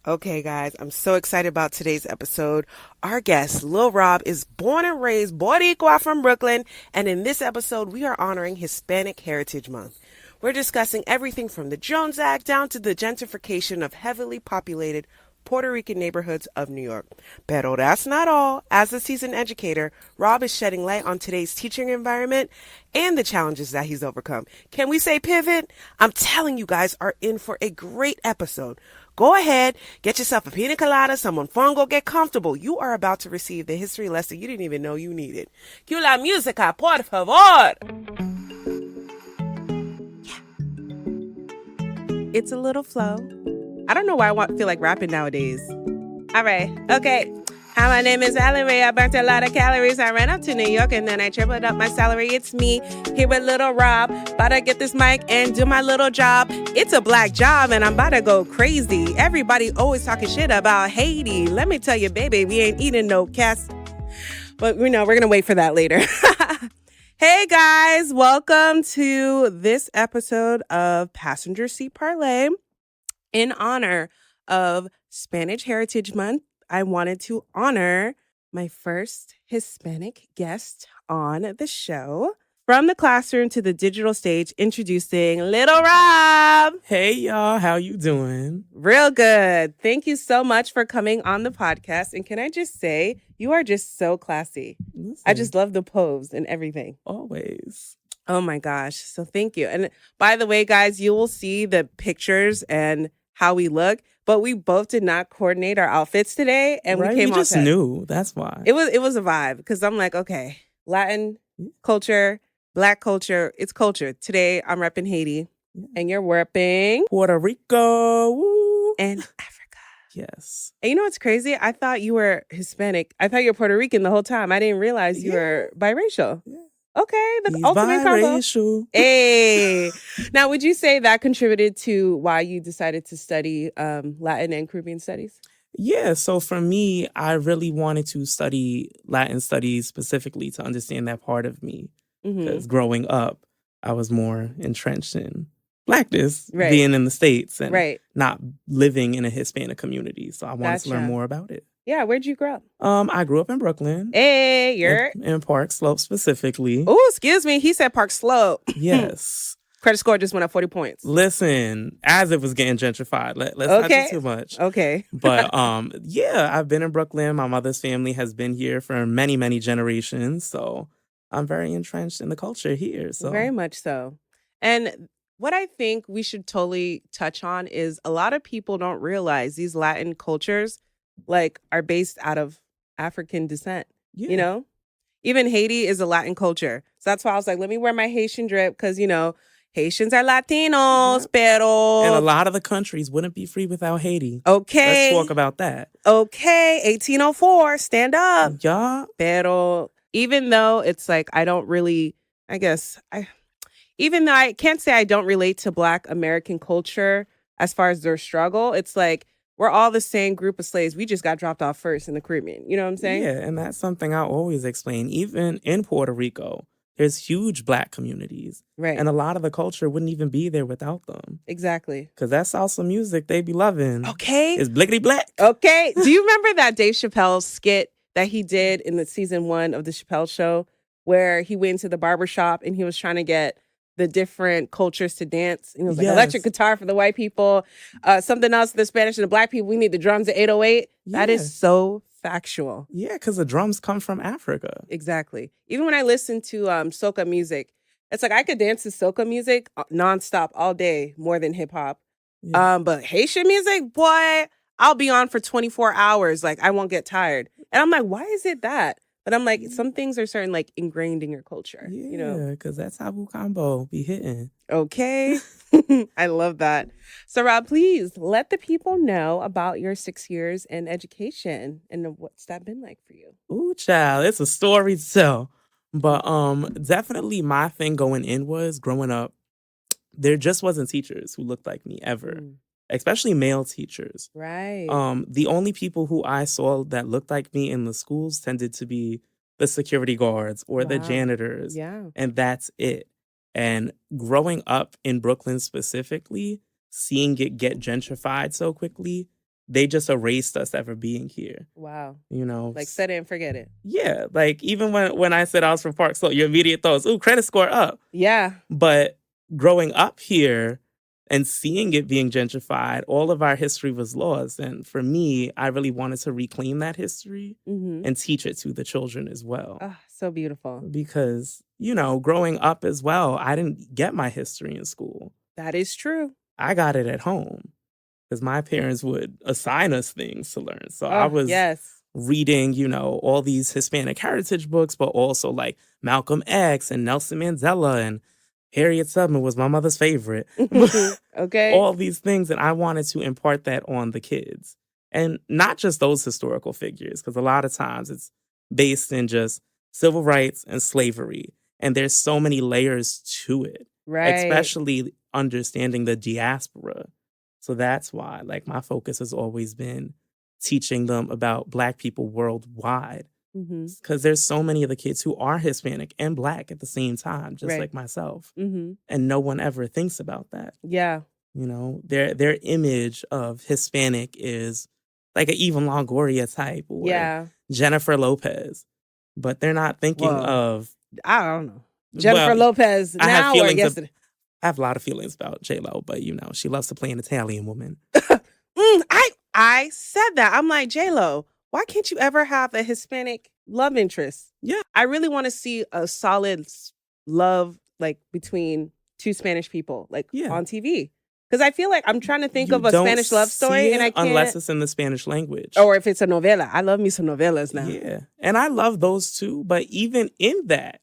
Okay, guys, I'm so excited about today's episode. Our guest, Lil Rob, is born and raised Boricua from Brooklyn, and in this episode, we are honoring Hispanic Heritage Month. We're discussing everything from the Jones Act down to the gentrification of heavily populated Puerto Rican neighborhoods of New York. Pero that's not all. As a seasoned educator, Rob is shedding light on today's teaching environment and the challenges that he's overcome. Can we say pivot? I'm telling you guys are in for a great episode. Go ahead, get yourself a pina colada, some mofongo, get comfortable. You are about to receive the history lesson you didn't even know you needed. Cue la música, por favor. It's a little flow. I don't know why I feel like rapping nowadays. All right, okay. Hi, my name is Valerie. I burnt a lot of calories. I ran up to New York and then I tripled up my salary. It's me here with Lil Rob. About to get this mic and do my little job. It's a black job and I'm about to go crazy. Everybody always talking shit about Haiti. Let me tell you, baby, we ain't eating no cats. But we're going to wait for that later. Hey guys, welcome to this episode of Passenger Seat Parlay. In honor of Spanish Heritage Month, I wanted to honor my first Hispanic guest on the show. From the classroom to the digital stage, introducing Lil Rob. Hey, y'all. How you doing? Real good. Thank you so much for coming on the podcast. And can I just say, you are just so classy. Listen, I just love the pose and everything. always. Oh my gosh. So thank you. And by the way, guys, you will see the pictures and how we look, but we both did not coordinate our outfits today, and right? we came we just on knew. That's why. It was a vibe because I'm like, okay, Latin culture, Black culture, it's culture. Today I'm repping Haiti, and you're repping Puerto Rico. Woo. and Africa. Yes. And you know what's crazy? I thought you were Hispanic. I thought you were Puerto Rican the whole time. I didn't realize you were biracial. Yeah. Okay, the He's ultimate combo. biracial. Hey, now would you say that contributed to why you decided to study Latin and Caribbean studies? Yeah. So for me, I really wanted to study Latin studies specifically to understand that part of me. Because growing up, I was more entrenched in Blackness, being in the States and not living in a Hispanic community. So I wanted to learn more about it. Yeah, where'd you grow up? I grew up in Brooklyn. Hey, you're in Park Slope specifically. Oh, excuse me. He said Park Slope. Yes. Credit score just went up 40 points. Listen, as it was getting gentrified. Let's not do too much. Okay. But yeah, I've been in Brooklyn. My mother's family has been here for many, many generations. So I'm very entrenched in the culture here. So very much so. And what I think we should totally touch on is a lot of people don't realize these Latin cultures are based out of African descent. Yeah. You know, even Haiti is a Latin culture. So that's why I was like, let me wear my Haitian drip because, you know, Haitians are Latinos, pero... And a lot of the countries wouldn't be free without Haiti. Okay. Let's talk about that. Okay, 1804, stand up. Yeah. Pero even though it's like, I don't really, even though I can't say I don't relate to Black American culture as far as their struggle, it's like, we're all the same group of slaves. We just got dropped off first in the Caribbean. You know what I'm saying? Yeah, and that's something I always explain. Even in Puerto Rico, there's huge Black communities. Right. And a lot of the culture wouldn't even be there without them. Exactly. Because that salsa music they be loving. Okay. It's blickety black. Okay. Do you remember that Dave Chappelle skit that he did in the season 1 of the Chappelle Show where he went to the barbershop and he was trying to get the different cultures to dance? And it was like electric guitar for the white people, something else for the Spanish and the Black people. We need the drums at 808. Yeah. That is so factual. Yeah, because the drums come from Africa. Exactly. Even when I listen to soca music, it's like I could dance to soca music nonstop all day more than hip hop. Yeah. But Haitian music, boy, I'll be on for 24 hours. Like I won't get tired. And I'm like, why is it that? But I'm like, some things are certain like ingrained in your culture. Yeah, you know, because that's how Combo be hitting. Okay. I love that. So Rob, please let the people know about your 6 years in education and what's that been like for you. Ooh, child, it's a story to tell. But definitely my thing going in was growing up, there just wasn't teachers who looked like me ever. Especially male teachers. Right. The only people who I saw that looked like me in the schools tended to be the security guards or the janitors. Yeah. And that's it. And growing up in Brooklyn specifically, seeing it get gentrified so quickly, they just erased us ever being here. Wow. You know, Like set it and forget it. Yeah, like even when I said I was from Park Slope, your immediate thoughts, ooh, credit score up. Yeah. But growing up here and seeing it being gentrified, all of our history was lost. And for me, I really wanted to reclaim that history and teach it to the children as well. Oh, so beautiful. Because, you know, growing up as well, I didn't get my history in school. That is true. I got it at home because my parents would assign us things to learn. So I was reading, you know, all these Hispanic heritage books, but also like Malcolm X and Nelson Mandela and Harriet Tubman was my mother's favorite. Okay. All these things. And I wanted to impart that on the kids. And not just those historical figures, because a lot of times it's based in just civil rights and slavery. And there's so many layers to it. Right. Especially understanding the diaspora. So that's why, like, my focus has always been teaching them about Black people worldwide. Because there's so many of the kids who are Hispanic and Black at the same time, just like myself. And no one ever thinks about that. Yeah. You know, their image of Hispanic is like an Eva Longoria type or Jennifer Lopez. But they're not thinking of... I don't know. Jennifer Lopez now or yesterday? I have a lot of feelings about J-Lo, but, you know, she loves to play an Italian woman. I said that. I'm like, J-Lo, why can't you ever have a Hispanic love interest? Yeah. I really want to see a solid love, like, between two Spanish people, like, on TV. Because I feel like I'm trying to think of a Spanish love story, and I can't. Unless it's in the Spanish language. Or if it's a novela. I love me some novelas now. Yeah. And I love those too. But even in that,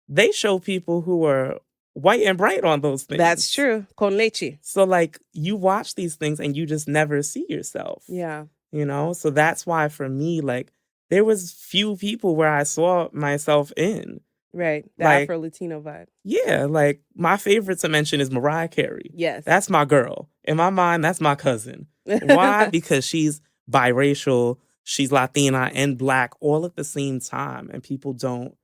they show people who are white and bright on those things. That's true. Con leche. So, like, you watch these things and you just never see yourself. Yeah. You know? So that's why for me, like, there was few people where I saw myself in. Right. The like, Afro-Latino vibe. Yeah. Like, my favorite to mention is Mariah Carey. Yes. That's my girl. In my mind, that's my cousin. Why? Because she's biracial, she's Latina and Black all at the same time. And people don't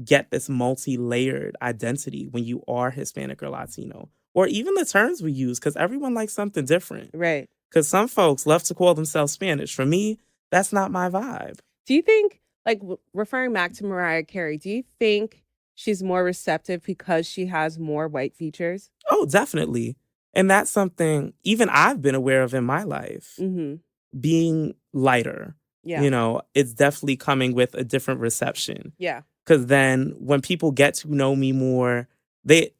get this multi-layered identity when you are Hispanic or Latino. Or even the terms we use, because everyone likes something different. Right. Because some folks love to call themselves Spanish. For me, that's not my vibe. Do you think, like, referring back to Mariah Carey, do you think she's more receptive because she has more white features? Oh, definitely. And that's something even I've been aware of in my life. Being lighter. Yeah. You know, it's definitely coming with a different reception. Yeah. Because then when people get to know me more,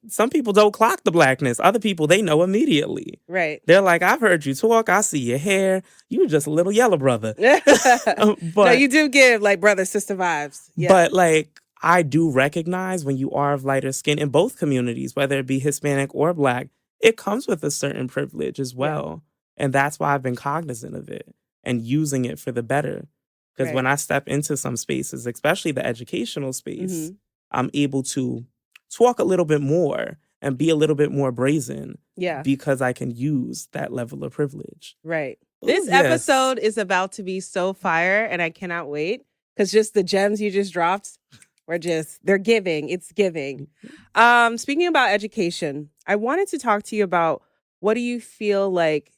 some people don't clock the Blackness. Other people, they know immediately. Right. They're like, I've heard you talk. I see your hair. You were just a little yellow brother. But no, you do give like brother, sister vibes. Yeah. But like, I do recognize when you are of lighter skin in both communities, whether it be Hispanic or Black, it comes with a certain privilege as well. Yeah. And that's why I've been cognizant of it and using it for the better. Because when I step into some spaces, especially the educational space, I'm able to talk a little bit more and be a little bit more brazen. Yeah. Because I can use that level of privilege. Right. This episode is about to be so fire, and I cannot wait. Because just the gems you just dropped they're giving. It's giving. Speaking about education, I wanted to talk to you about what do you feel like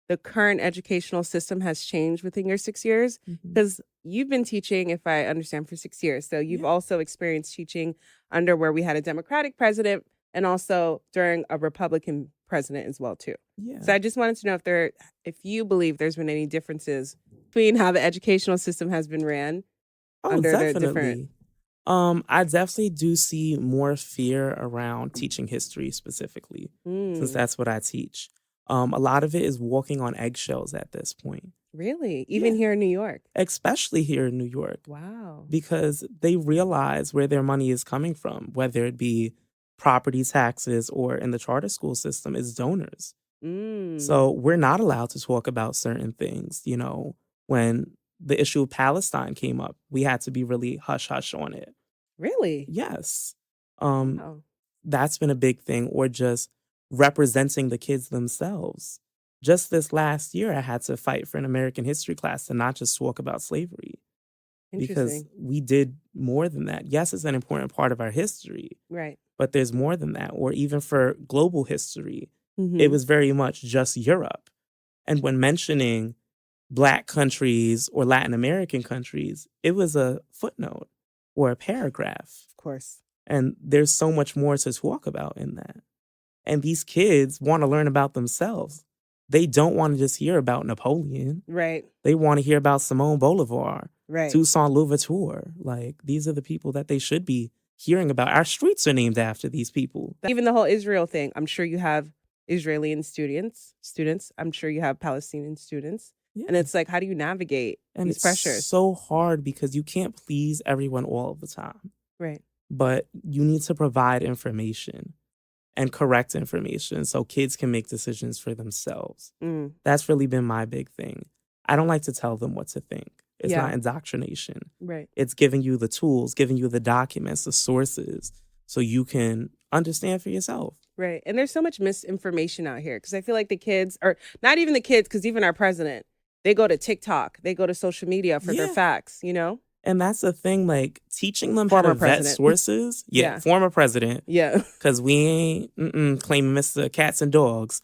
the current educational system has changed within your 6 years? Because you've been teaching, if I understand, for 6 years. So you've also experienced teaching under where we had a Democratic president and also during a Republican president as well, too. Yeah. So I just wanted to know if you believe there's been any differences between how the educational system has been ran under the different... I definitely do see more fear around teaching history specifically, since that's what I teach. A lot of it is walking on eggshells at this point. Really? Even here in New York? Especially here in New York. Wow. Because they realize where their money is coming from, whether it be property taxes or in the charter school system, is donors. So we're not allowed to talk about certain things. You know, when the issue of Palestine came up, we had to be really hush-hush on it. Really? Yes. That's been a big thing. Or just representing the kids themselves. Just this last year, I had to fight for an American history class to not just talk about slavery. Because we did more than that. Yes, it's an important part of our history. Right. But there's more than that. Or even for global history, it was very much just Europe. And when mentioning Black countries or Latin American countries, it was a footnote or a paragraph. Of course. And there's so much more to talk about in that. And these kids want to learn about themselves. They don't want to just hear about Napoleon. Right. They want to hear about Simone Bolivar, Right. Toussaint Louverture. Like, these are the people that they should be hearing about. Our streets are named after these people. Even the whole Israel thing, I'm sure you have Israeli students. I'm sure you have Palestinian students. Yeah. And it's like, how do you navigate these pressures? It's so hard because you can't please everyone all the time. Right. But you need to provide information and correct information so kids can make decisions for themselves. That's really been my big thing. I don't like to tell them what to think. It's not indoctrination. Right. It's giving you the tools, giving you the documents, the sources, so you can understand for yourself. Right. And there's so much misinformation out here because I feel like the kids, or not even the kids, because even our president, they go to TikTok, they go to social media for their facts, you know? And that's the thing, like, teaching them Former how to president. vet sources. Former president. Yeah. Because we ain't claiming Mr. Cats and Dogs.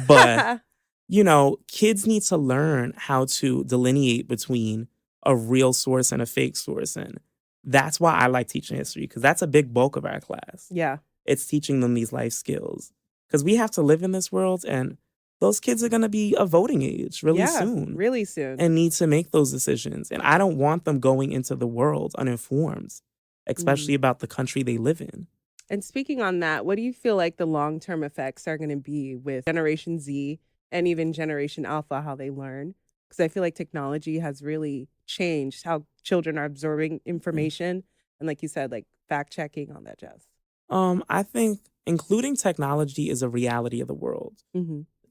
But, you know, kids need to learn how to delineate between a real source and a fake source. And that's why I like teaching history, because that's a big bulk of our class. Yeah. It's teaching them these life skills. Because we have to live in this world, and those kids are going to be of voting age really soon. Really soon. And need to make those decisions. And I don't want them going into the world uninformed, especially about the country they live in. And speaking on that, what do you feel like the long-term effects are going to be with Generation Z and even Generation Alpha, how they learn? Because I feel like technology has really changed how children are absorbing information. And like you said, like fact-checking, all that jazz. I think including technology is a reality of the world.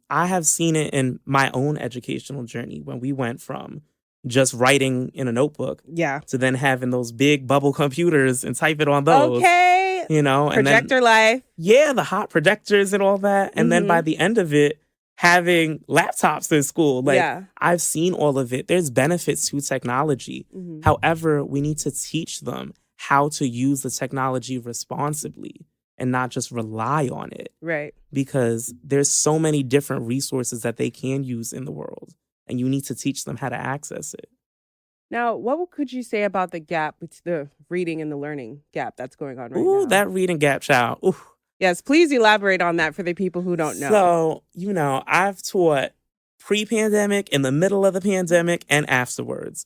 I have seen it in my own educational journey when we went from just writing in a notebook to then having those big bubble computers and type it on those. Okay. You know, Projector life. Yeah, the hot projectors and all that. And then by the end of it, having laptops in school. Like, I've seen all of it. There's benefits to technology. However, we need to teach them how to use the technology responsibly and not just rely on it. Right. Because there's so many different resources that they can use in the world, and you need to teach them how to access it. Now, what could you say about the gap, the reading and the learning gap that's going on right now? Ooh, that reading gap, child. Ooh. Yes, please elaborate on that for the people who don't know. So, you know, I've taught pre-pandemic, in the middle of the pandemic, and afterwards.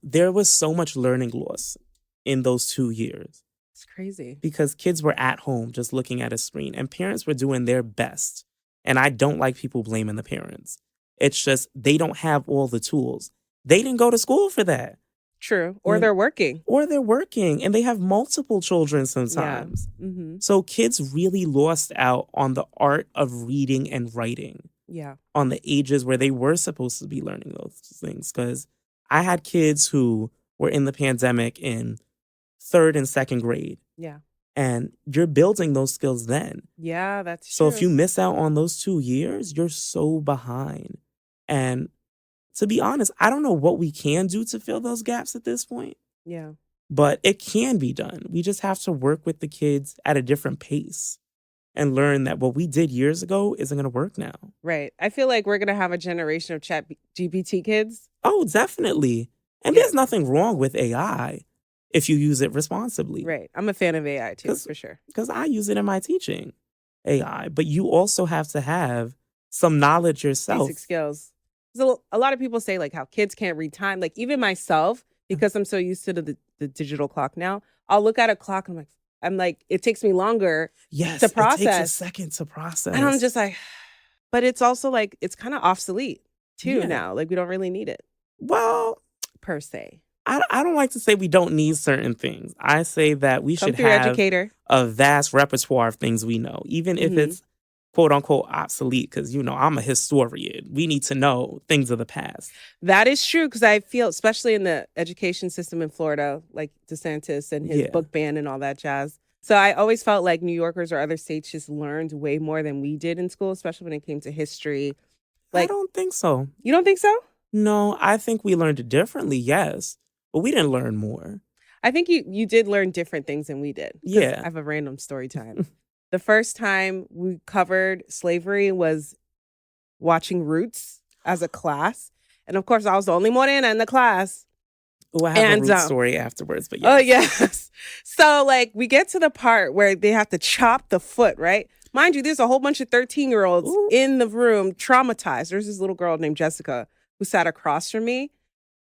There was so much learning loss in those 2 years. It's crazy. Because kids were at home just looking at a screen, and parents were doing their best. And I don't like people blaming the parents. It's just they don't have all the tools. They didn't go to school for that. True. Or they're working. And they have multiple children sometimes. So kids really lost out on the art of reading and writing. Yeah. On the ages where they were supposed to be learning those things. Because I had kids who were in the pandemic in 3rd and 2nd grade. Yeah. And you're building those skills then. Yeah, that's true. So if you miss out on those 2 years, you're so behind. And to be honest, I don't know what we can do to fill those gaps at this point. Yeah. But it can be done. We just have to work with the kids at a different pace and learn that what we did years ago isn't going to work now. Right. I feel like we're going to have a generation of chat GPT kids. Oh, definitely. And there's nothing wrong with AI if you use it responsibly. Right. I'm a fan of AI too, for sure. Because I use it in my teaching, AI. But you also have to have some knowledge yourself. Basic skills. So a lot of people say like how kids can't read time. Like even myself, because I'm so used to the digital clock now, I'll look at a clock and I'm like, it takes me longer to process. It takes a second to process. And I'm just like, but it's also like, it's kind of obsolete too now. Like we don't really need it. Well, per se. I don't like to say we don't need certain things. I say that we should have educator. A vast repertoire of things we know, even if it's quote unquote obsolete, because, you know, I'm a historian. We need to know things of the past. That is true, because I feel, especially in the education system in Florida, like DeSantis and his book ban and all that jazz. So I always felt like New Yorkers or other states just learned way more than we did in school, especially when it came to history. Like, I don't think so. You don't think so? No, I think we learned it differently, yes. But we didn't learn more. I think you did learn different things than we did. Yeah. I have a random story time. The first time we covered slavery was watching Roots as a class. And of course, I was the only morena in the class. Oh, I have a root story afterwards, but yes. Oh, yes. So, like, we get to the part where they have to chop the foot, right? Mind you, there's a whole bunch of 13-year-olds in the room traumatized. There's this little girl named Jessica who sat across from me.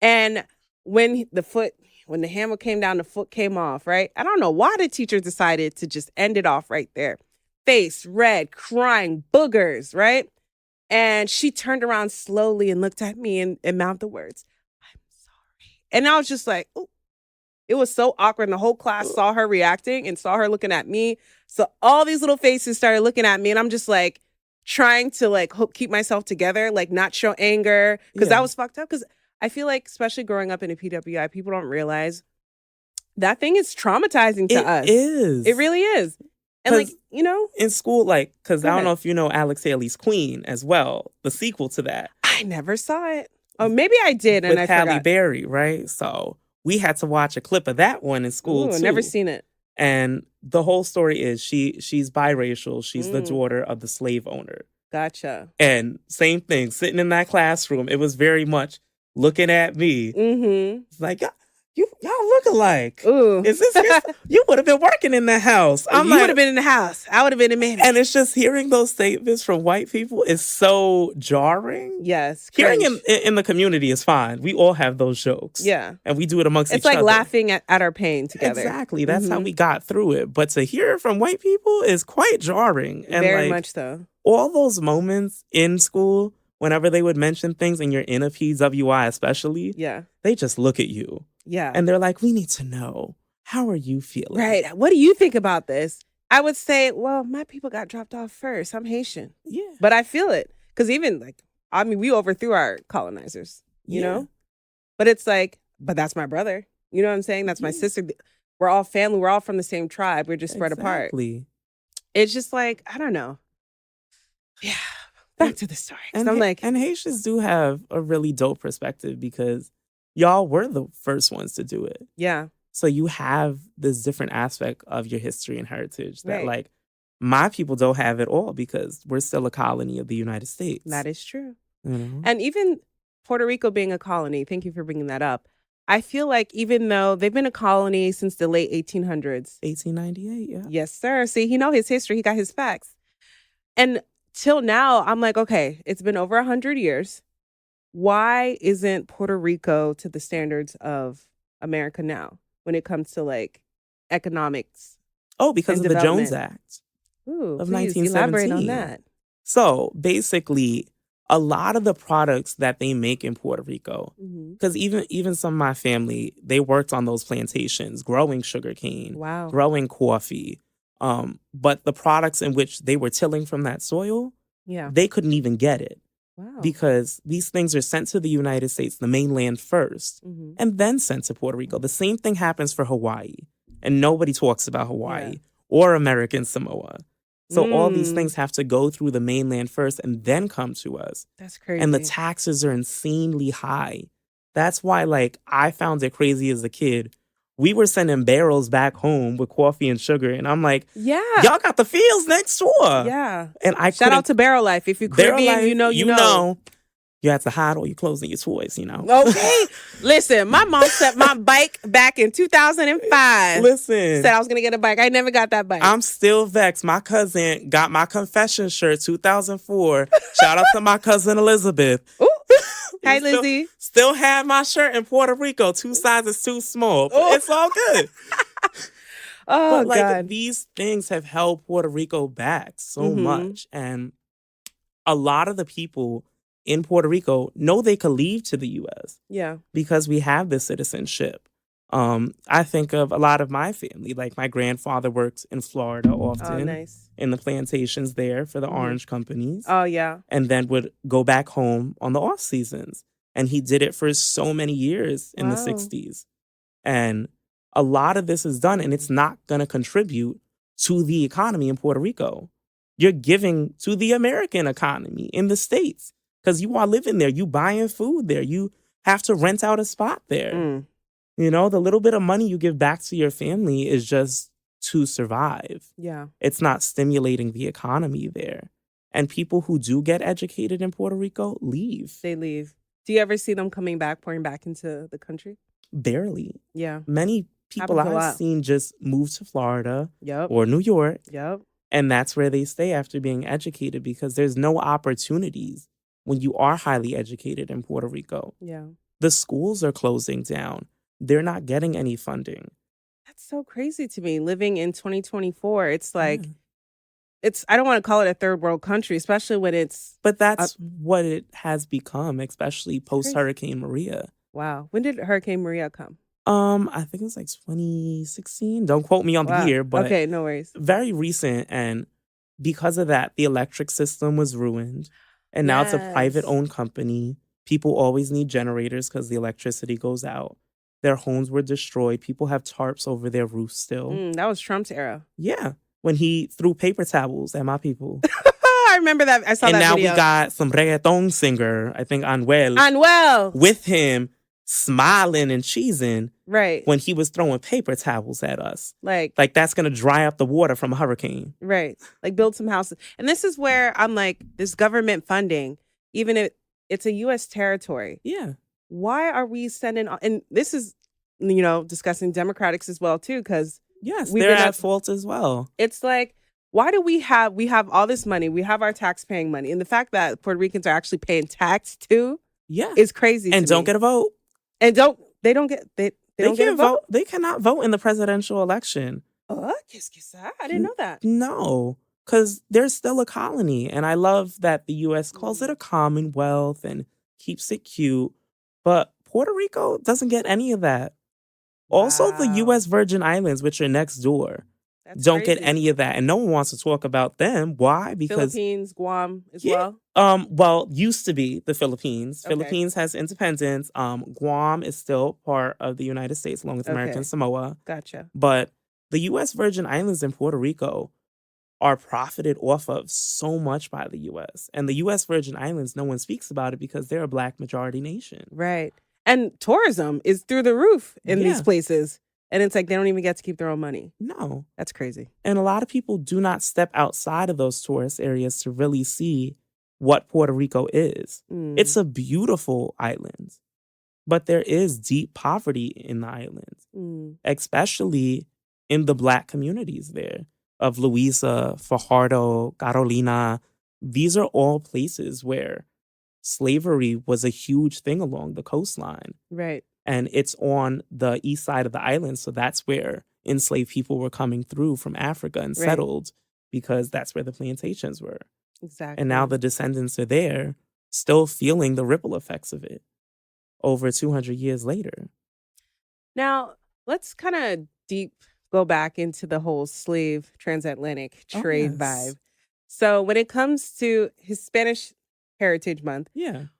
And when the hammer came down, the foot came off, right? I don't know why the teacher decided to just end it off right there. Face red, crying, boogers, right? And she turned around slowly and looked at me and mouthed the words, "I'm sorry." And I was just like, ooh. It was so awkward. And the whole class saw her reacting and saw her looking at me. So all these little faces started looking at me. And I'm just like trying to like keep myself together, like not show anger. Because that was fucked up. Because I feel like, especially growing up in a PWI, people don't realize that thing is traumatizing to us. It is. It really is. And like, you know. In school, like, because I don't know if you know Alex Haley's Queen as well, the sequel to that. I never saw it. Oh, maybe I did. And with Halle Berry, right? So we had to watch a clip of that one in school, too. I've never seen it. And the whole story is she's biracial. She's the daughter of the slave owner. Gotcha. And same thing, sitting in that classroom, it was very much looking at me. Mm-hmm. It's like, y'all look alike. Ooh. Is this you would have been working in the house. You would have been in the house. I would have been in Manny. And it's just hearing those statements from white people is so jarring. Yes. Hearing in the community is fine. We all have those jokes. Yeah. And we do it amongst each other. It's like laughing at our pain together. Exactly. That's how we got through it. But to hear it from white people is quite jarring. And very much so. All those moments in school, whenever they would mention things and you're in a PWI especially, they just look at you. Yeah. And they're like, we need to know, how are you feeling? Right. What do you think about this? I would say, well, my people got dropped off first. I'm Haitian. Yeah. But I feel it. Because even we overthrew our colonizers, you know? But it's like, but that's my brother. You know what I'm saying? That's my sister. We're all family. We're all from the same tribe. We're just spread apart. It's just like, I don't know. Yeah. Back to the story. And I'm like, and Haitians do have a really dope perspective because y'all were the first ones to do it. Yeah. So you have this different aspect of your history and heritage that like my people don't have at all because we're still a colony of the United States. That is true. You know? And even Puerto Rico being a colony, thank you for bringing that up. I feel like even though they've been a colony since the late 1800s. 1898, yeah. Yes, sir. See, he know his history. He got his facts. And till now, I'm like, okay, it's been over 100 years. Why isn't Puerto Rico to the standards of America now when it comes to like economics? Oh, because of the Jones Act of 1917. Elaborate on that. So basically, a lot of the products that they make in Puerto Rico, because even some of my family, they worked on those plantations, growing sugarcane, growing coffee. But the products in which they were tilling from that soil, they couldn't even get it. Wow. Because these things are sent to the United States, the mainland first, and then sent to Puerto Rico. The same thing happens for Hawaii. And nobody talks about Hawaii or American Samoa. So all these things have to go through the mainland first and then come to us. That's crazy. And the taxes are insanely high. That's why, like, I found it crazy as a kid. We were sending barrels back home with coffee and sugar. And I'm like, y'all got the fields next door. Yeah. And shout out to Barrel Life. If you're Caribbean, you know. You have to hide all your clothes and your toys, you know. Okay. Listen, my mom set my bike back in 2005. Listen. Said I was going to get a bike. I never got that bike. I'm still vexed. My cousin got my confession shirt 2004. Shout out to my cousin Elizabeth. Ooh. Hi, Lizzie. Still have my shirt in Puerto Rico. 2 sizes too small. But it's all good. Oh, but God. These things have held Puerto Rico back so much. And a lot of the people in Puerto Rico know they could leave to the U.S. Yeah. Because we have this citizenship. I think of a lot of my family. Like my grandfather worked in Florida often. Oh, nice. In the plantations there for the orange companies. Oh, yeah. And then would go back home on the off seasons. And he did it for so many years in the 60s. And a lot of this is done, and it's not going to contribute to the economy in Puerto Rico. You're giving to the American economy in the States because you are living there. You buying food there. You have to rent out a spot there. You know, the little bit of money you give back to your family is just to survive. Yeah. It's not stimulating the economy there. And people who do get educated in Puerto Rico leave. They leave. Do you ever see them pouring back into the country? Barely. Yeah. Many people Happens a I've lot. seen just move to Florida Yep. or New York, Yep. and that's where they stay after being educated because there's no opportunities when you are highly educated in Puerto Rico. Yeah. The schools are closing down. They're not getting any funding. That's so crazy to me. Living in 2024, it's like, Yeah. I don't want to call it a third world country, especially when it's. But that's what it has become, especially post Hurricane Maria. Wow. When did Hurricane Maria come? I think it was like 2016. Don't quote me on the year, but okay, no worries. Very recent. And because of that, the electric system was ruined. And now it's a private owned company. People always need generators because the electricity goes out. Their homes were destroyed. People have tarps over their roofs still. That was Trump's era. Yeah. When he threw paper towels at my people. I remember that. I saw that video. And now we got some reggaeton singer, I think Anuel. with him smiling and cheesing. Right. When he was throwing paper towels at us. Like that's going to dry up the water from a hurricane. Right. Like build some houses. And this is where I'm like, this government funding, even if it's a U.S. territory. Yeah. Why are we sending, and this is, discussing Democrats as well, too, because. Yes, they're at fault as well. It's like, why do we have all this money? We have our tax-paying money. And the fact that Puerto Ricans are actually paying tax, too, is crazy and don't get a vote. And they don't get a vote. They cannot vote in the presidential election. Oh, I didn't know that. No, because they're still a colony. And I love that the U.S. calls it a commonwealth and keeps it cute. But Puerto Rico doesn't get any of that. Wow. Also, the U.S. Virgin Islands, which are next door, don't get any of that. And no one wants to talk about them. Why? Because Philippines, Guam as well? Well, used to be the Philippines. Okay. Philippines has independence. Guam is still part of the United States, along with American Samoa. Gotcha. But the U.S. Virgin Islands and Puerto Rico are profited off of so much by the U.S. And the U.S. Virgin Islands, no one speaks about it because they're a Black majority nation. Right. And tourism is through the roof in these places. And it's like they don't even get to keep their own money. No. That's crazy. And a lot of people do not step outside of those tourist areas to really see what Puerto Rico is. It's a beautiful island. But there is deep poverty in the island, especially in the Black communities there of Luisa, Fajardo, Carolina. These are all places where slavery was a huge thing along the coastline. Right. And it's on the east side of the island. So that's where enslaved people were coming through from Africa and settled because that's where the plantations were. Exactly. And now the descendants are there still feeling the ripple effects of it over 200 years later. Now, let's kind of go back into the whole slave transatlantic trade vibe. So when it comes to Hispanic Heritage Month,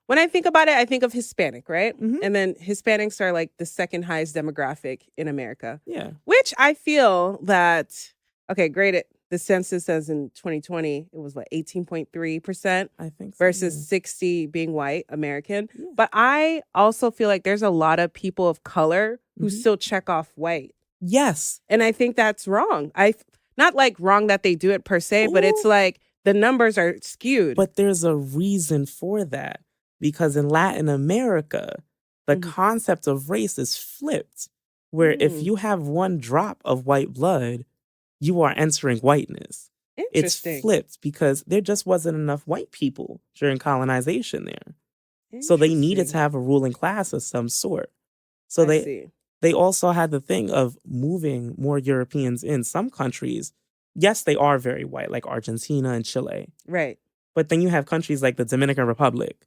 when I think about it, I think of Hispanic, right? Mm-hmm. And then Hispanics are like the second highest demographic in America. Yeah. Which I feel that, great. The census says in 2020, it was 18.3%. I think so, versus 60 being white American. Yeah. But I also feel like there's a lot of people of color who still check off white. Yes. And I think that's wrong. Not like wrong that they do it per se, but it's like the numbers are skewed. But there's a reason for that. Because in Latin America, the concept of race is flipped. Where if you have one drop of white blood, you are entering whiteness. It's flipped because there just wasn't enough white people during colonization there. So they needed to have a ruling class of some sort. So they also had the thing of moving more Europeans in. Some countries, yes, they are very white, like Argentina and Chile. Right. But then you have countries like the Dominican Republic,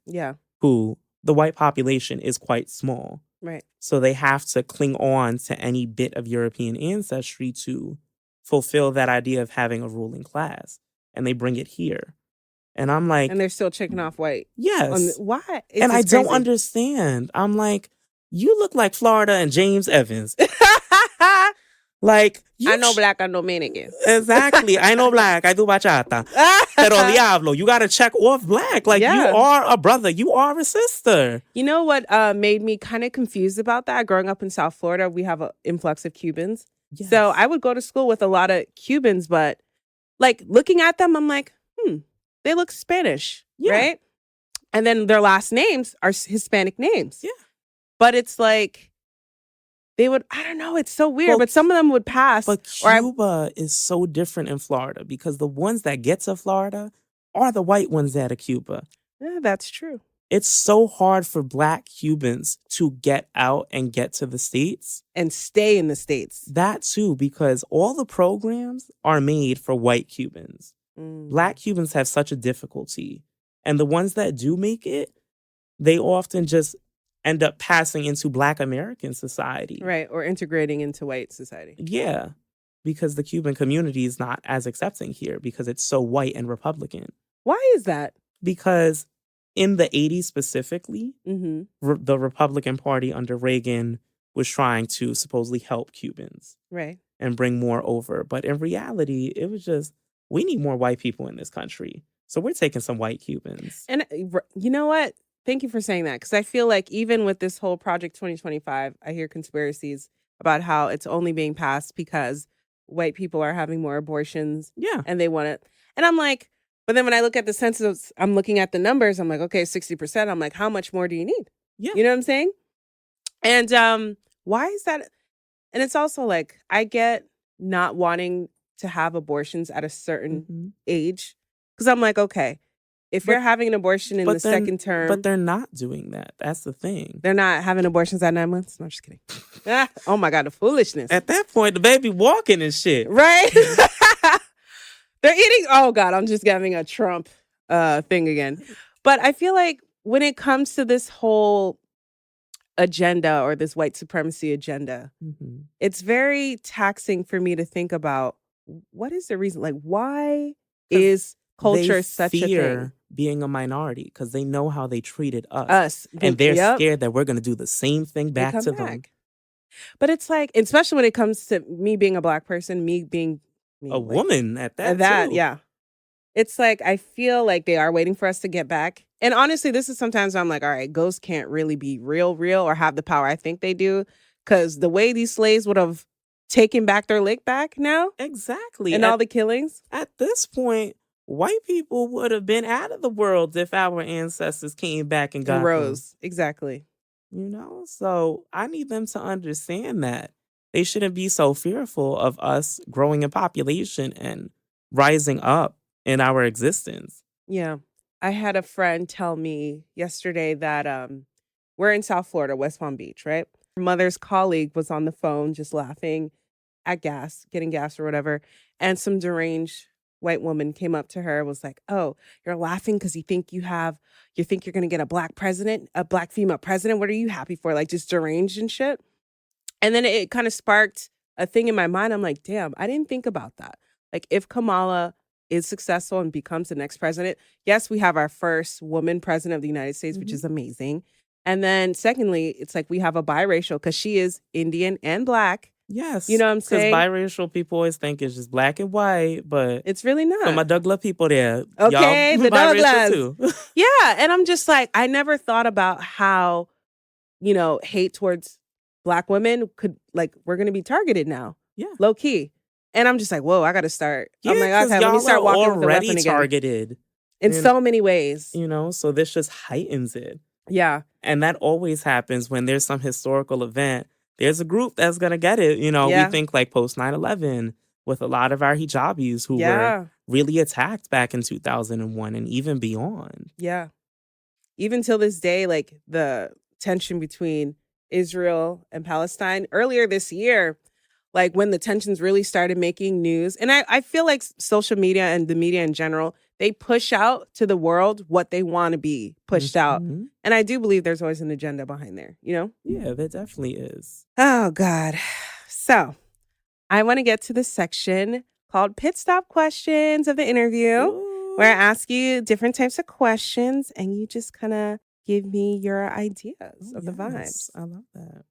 who the white population is quite small. Right. So they have to cling on to any bit of European ancestry to fulfill that idea of having a ruling class. And they bring it here. And I'm like... And they're still checking off white. Yes. Why? And I don't understand. I'm like, you look like Florida and James Evans. Like, I know black and Dominican. Exactly. I know black. I do bachata. Pero diablo, you got to check off black. Like, you are a brother. You are a sister. You know what made me kind of confused about that? Growing up in South Florida, we have an influx of Cubans. Yes. So I would go to school with a lot of Cubans, but like looking at them, I'm like, they look Spanish, right? And then their last names are Hispanic names. Yeah. But it's like, they would, I don't know, it's so weird, Well, but some of them would pass. But Cuba is so different in Florida because the ones that get to Florida are the white ones out of Cuba. Yeah, that's true. It's so hard for Black Cubans to get out and get to the States. And stay in the States. That too, because all the programs are made for white Cubans. Black Cubans have such a difficulty. And the ones that do make it, they often just end up passing into Black American society. Right, or integrating into white society. Yeah, because the Cuban community is not as accepting here because it's so white and Republican. Why is that? Because in the 80s specifically, the Republican Party under Reagan was trying to supposedly help Cubans. Right. And bring more over. But in reality, it was just, we need more white people in this country. So we're taking some white Cubans. And you know what? Thank you for saying that. Because I feel like even with this whole Project 2025, I hear conspiracies about how it's only being passed because white people are having more abortions. Yeah. And they want it. And I'm like, but then when I look at the census, I'm looking at the numbers. I'm like, okay, 60%. I'm like, how much more do you need? Yeah. You know what I'm saying? And why is that? And it's also like, I get not wanting to have abortions at a certain age. Because I'm like, okay, if you're having an abortion in the second term. But they're not doing that. That's the thing. They're not having abortions at 9 months? No, I'm just kidding. Oh my God, the foolishness. At that point, the baby walking and shit. Right? They're eating. Oh God, I'm just having a Trump thing again. But I feel like when it comes to this whole agenda or this white supremacy agenda, it's very taxing for me to think about what is the reason? Like, why is culture such a thing? Being a minority because they know how they treated us. And they're scared that we're going to do the same thing back to them. But it's like, especially when it comes to me being a Black person, me being a woman at that too. Yeah. It's like, I feel like they are waiting for us to get back. And honestly, this is sometimes I'm like, all right, ghosts can't really be real or have the power I think they do. Because the way these slaves would have taken back their lick back now. Exactly. And all the killings. At this point, white people would have been out of the world if our ancestors came back and got rose. them. Exactly. You know, so I need them to understand that they shouldn't be so fearful of us growing in population and rising up in our existence. Yeah. I had a friend tell me yesterday that we're in South Florida, West Palm Beach, right? Her mother's colleague was on the phone just laughing at getting gas or whatever. And some deranged white woman came up to her, was like, oh, you're laughing because you think you're going to get a Black president, a Black female president. What are you happy for? Like, just deranged and shit. And then it kind of sparked a thing in my mind. I'm like, damn, I didn't think about that. Like, if Kamala is successful and becomes the next president, yes, we have our first woman president of the United States, which is amazing. And then secondly, it's like we have a biracial because she is Indian and Black. Yes. You know what I'm saying? Because biracial people always think it's just black and white, but it's really not. For my Douglas people there. Okay, y'all the biracial too. Yeah. And I'm just like, I never thought about how, hate towards Black women could, like, we're going to be targeted now. Yeah. Low key. And I'm just like, whoa, I got to start. Yeah, I'm like, okay, let me start walking with a weapon again. Targeted. In so many ways. So this just heightens it. Yeah. And that always happens when there's some historical event. There's a group that's going to get it. We think like post 9/11 with a lot of our hijabis who were really attacked back in 2001 and even beyond. Yeah. Even till this day, like the tension between Israel and Palestine earlier this year, like when the tensions really started making news. And I feel like social media and the media in general, they push out to the world what they want to be pushed out. And I do believe there's always an agenda behind there, Yeah, there definitely is. Oh, God. So I want to get to the section called Pit Stop Questions of the interview, where I ask you different types of questions and you just kind of give me your ideas of the vibes. I love that.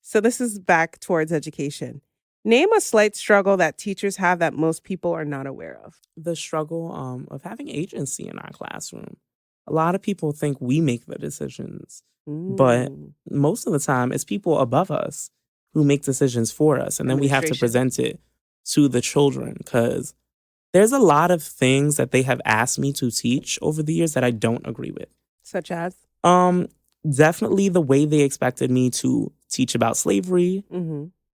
So this is back towards education. Name a slight struggle that teachers have that most people are not aware of. The struggle of having agency in our classroom. A lot of people think we make the decisions, but most of the time it's people above us who make decisions for us. And then we have to present it to the children because there's a lot of things that they have asked me to teach over the years that I don't agree with. Such as? Definitely the way they expected me to teach about slavery,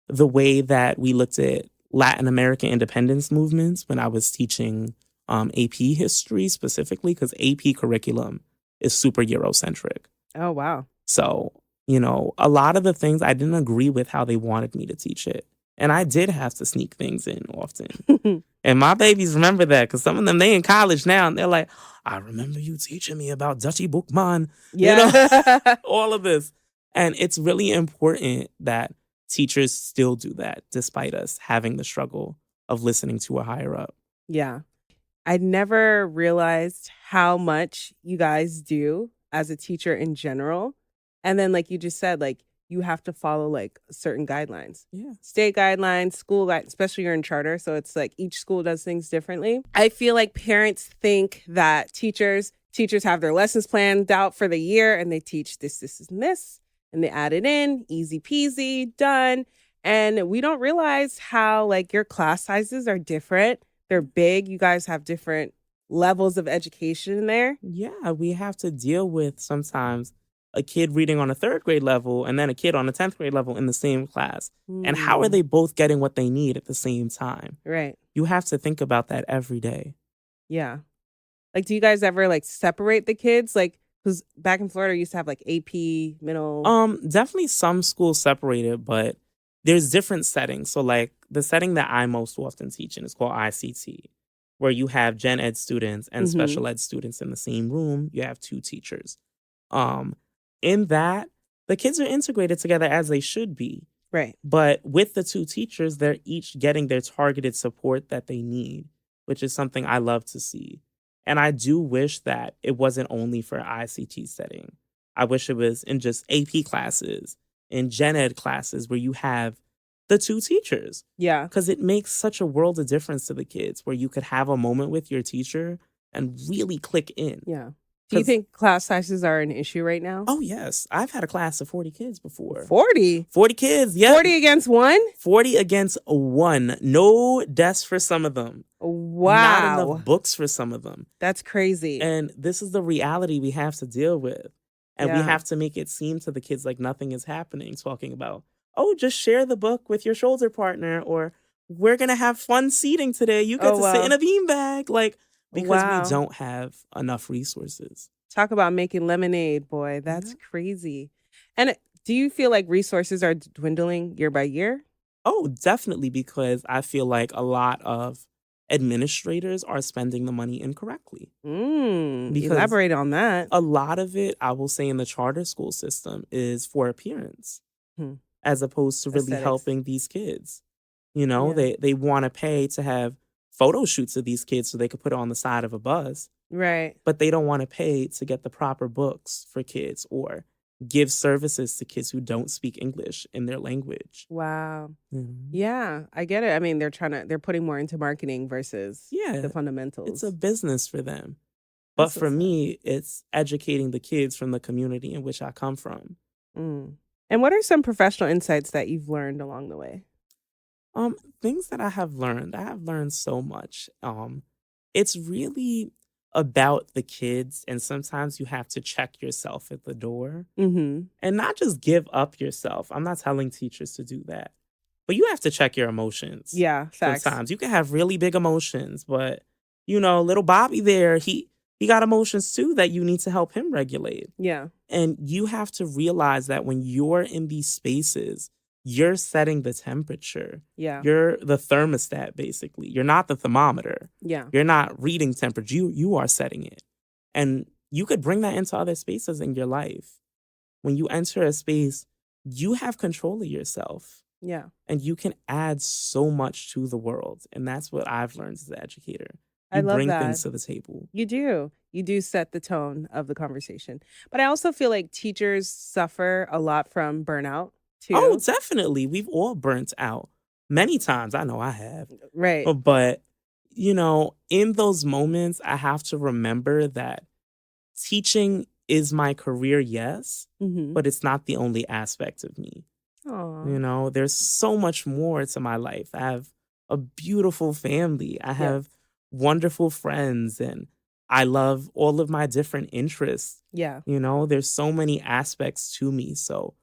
the way that we looked at Latin American independence movements when I was teaching AP history specifically, because AP curriculum is super Eurocentric. Oh, wow. So, a lot of the things I didn't agree with how they wanted me to teach it. And I did have to sneak things in often. And my babies remember that, because some of them, they in college now, and they're like, I remember you teaching me about Dutchy Bookman. Yeah. All of this. And it's really important that teachers still do that, despite us having the struggle of listening to a higher up. Yeah. I never realized how much you guys do as a teacher in general. And then, like you just said, like, you have to follow like certain guidelines. Yeah. State guidelines, school guidelines, especially you're in charter. So it's like each school does things differently. I feel like parents think that teachers have their lessons planned out for the year and they teach this, and this, and they add it in, easy peasy, done. And we don't realize how like your class sizes are different. They're big. You guys have different levels of education in there. Yeah, we have to deal with sometimes a kid reading on a 3rd grade level and then a kid on a 10th grade level in the same class. And how are they both getting what they need at the same time? Right. You have to think about that every day. Yeah. Like, do you guys ever like separate the kids? Like, because back in Florida, we used to have like AP, middle. Definitely some schools separated, but there's different settings. So like the setting that I most often teach in is called ICT, where you have gen ed students and special ed students in the same room. You have 2 teachers. In that, the kids are integrated together as they should be. Right. But with the 2 teachers, they're each getting their targeted support that they need, which is something I love to see. And I do wish that it wasn't only for ICT setting. I wish it was in just AP classes, in gen ed classes where you have the 2 teachers. Yeah. Because it makes such a world of difference to the kids where you could have a moment with your teacher and really click in. Yeah. Do you think class sizes are an issue right now? Oh, yes. I've had a class of 40 kids before. 40? 40 kids, yeah. 40 against 1? 40 against 1. No desks for some of them. Wow. Not enough books for some of them. That's crazy. And this is the reality we have to deal with. And we have to make it seem to the kids like nothing is happening, talking about, oh, just share the book with your shoulder partner, or we're going to have fun seating today. You get to sit in a beanbag. Like, because we don't have enough resources. Talk about making lemonade, boy. That's crazy. And do you feel like resources are dwindling year by year? Oh, definitely, because I feel like a lot of administrators are spending the money incorrectly. Elaborate on that. A lot of it, I will say, in the charter school system is for appearance, as opposed to really helping these kids. They want to pay to have photo shoots of these kids so they could put it on the side of a bus. Right. But they don't want to pay to get the proper books for kids or give services to kids who don't speak English in their language. Wow. Yeah, I get it. I mean, they're putting more into marketing versus the fundamentals. It's a business for them. But for me, it's educating the kids from the community in which I come from. And what are some professional insights that you've learned along the way? Things that I have learned so much. It's really about the kids, and sometimes you have to check yourself at the door and not just give up yourself. I'm not telling teachers to do that, but you have to check your emotions. Yeah, facts. Sometimes you can have really big emotions, but little Bobby there, he got emotions too that you need to help him regulate. Yeah. And you have to realize that when you're in these spaces, you're setting the temperature. Yeah. You're the thermostat, basically. You're not the thermometer. Yeah. You're not reading temperature. You are setting it. And you could bring that into other spaces in your life. When you enter a space, you have control of yourself. Yeah. And you can add so much to the world. And that's what I've learned as an educator. I love bring that. things to the table. You do. You do set the tone of the conversation. But I also feel like teachers suffer a lot from burnout. Too. Oh, definitely. We've all burnt out many times. I know I have. Right. But, in those moments, I have to remember that teaching is my career, yes, but it's not the only aspect of me. Aww. There's so much more to my life. I have a beautiful family. I have wonderful friends, and I love all of my different interests. Yeah. You know, there's so many aspects to me. So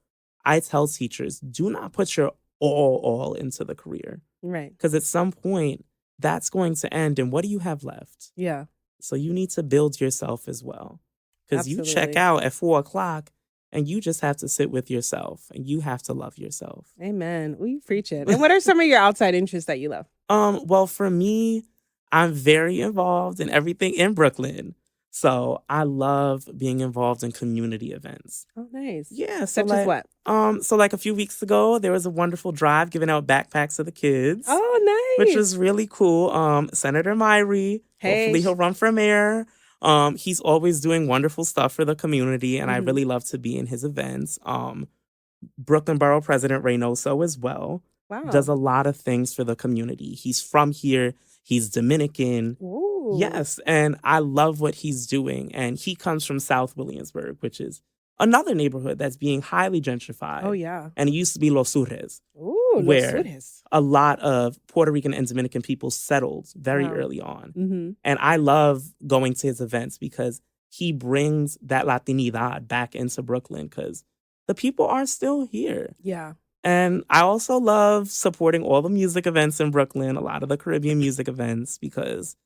I tell teachers, do not put your all into the career. Right. Because at some point, that's going to end. And what do you have left? Yeah. So you need to build yourself as well. Because you check Absolutely. out at 4:00 and you just have to sit with yourself and you have to love yourself. Amen. We preach it. And what are some of your outside interests that you love? Well, for me, I'm very involved in everything in Brooklyn. So I love being involved in community events. Oh, nice. Yeah. So Such like, as what? So like a few weeks ago, there was a wonderful drive giving out backpacks to the kids. Oh, nice. Which was really cool. Senator Myrie, hopefully he'll run for mayor. He's always doing wonderful stuff for the community, and I really love to be in his events. Brooklyn Borough President Reynoso as well. Wow. Does a lot of things for the community. He's from here. He's Dominican. Ooh. Yes, and I love what he's doing. And he comes from South Williamsburg, which is another neighborhood that's being highly gentrified. Oh, yeah. And it used to be Los Sures. Ooh, where Los Sures. a lot of Puerto Rican and Dominican people settled very early on. Mm-hmm. And I love going to his events because he brings that Latinidad back into Brooklyn because the people are still here. Yeah. And I also love supporting all the music events in Brooklyn, a lot of the Caribbean music events, because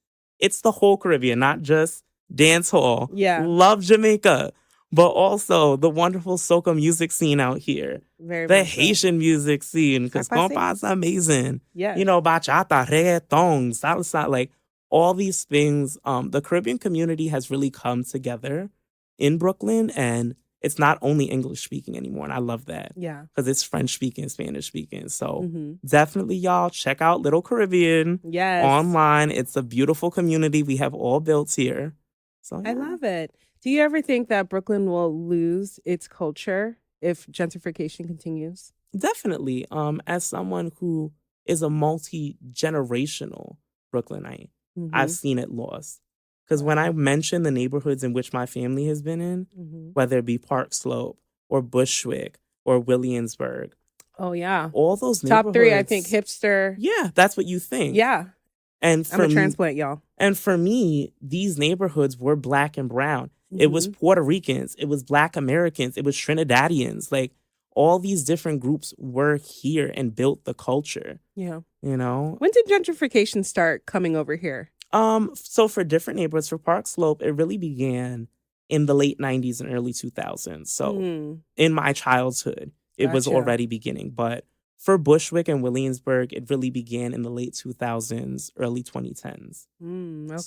it's the whole Caribbean, not just dance hall. Yeah. Love Jamaica, but also the wonderful soca music scene out here. The Haitian music scene, because compa is amazing. Yeah. You know, bachata, reggaeton, salsa, like all these things. The Caribbean community has really come together in Brooklyn, and it's not only English speaking anymore. And I love that. Yeah. Because it's French speaking, Spanish speaking. So definitely, y'all, check out Little Caribbean online. It's a beautiful community we have all built here. So yeah. I love it. Do you ever think that Brooklyn will lose its culture if gentrification continues? Definitely. As someone who is a multi-generational Brooklynite, I've seen it lost. Because when I mention the neighborhoods in which my family has been in, whether it be Park Slope or Bushwick or Williamsburg. Oh, yeah. All those neighborhoods. Top 3, I think, hipster. Yeah, that's what you think. Yeah. And I'm a transplant, y'all. And for me, these neighborhoods were Black and brown. It was Puerto Ricans. It was Black Americans. It was Trinidadians. Like, all these different groups were here and built the culture. Yeah. You know? When did gentrification start coming over here? So for different neighborhoods, for Park Slope, it really began in the late 90s and early 2000s. So in my childhood, it was already beginning. But for Bushwick and Williamsburg, it really began in the late 2000s, early 2010s.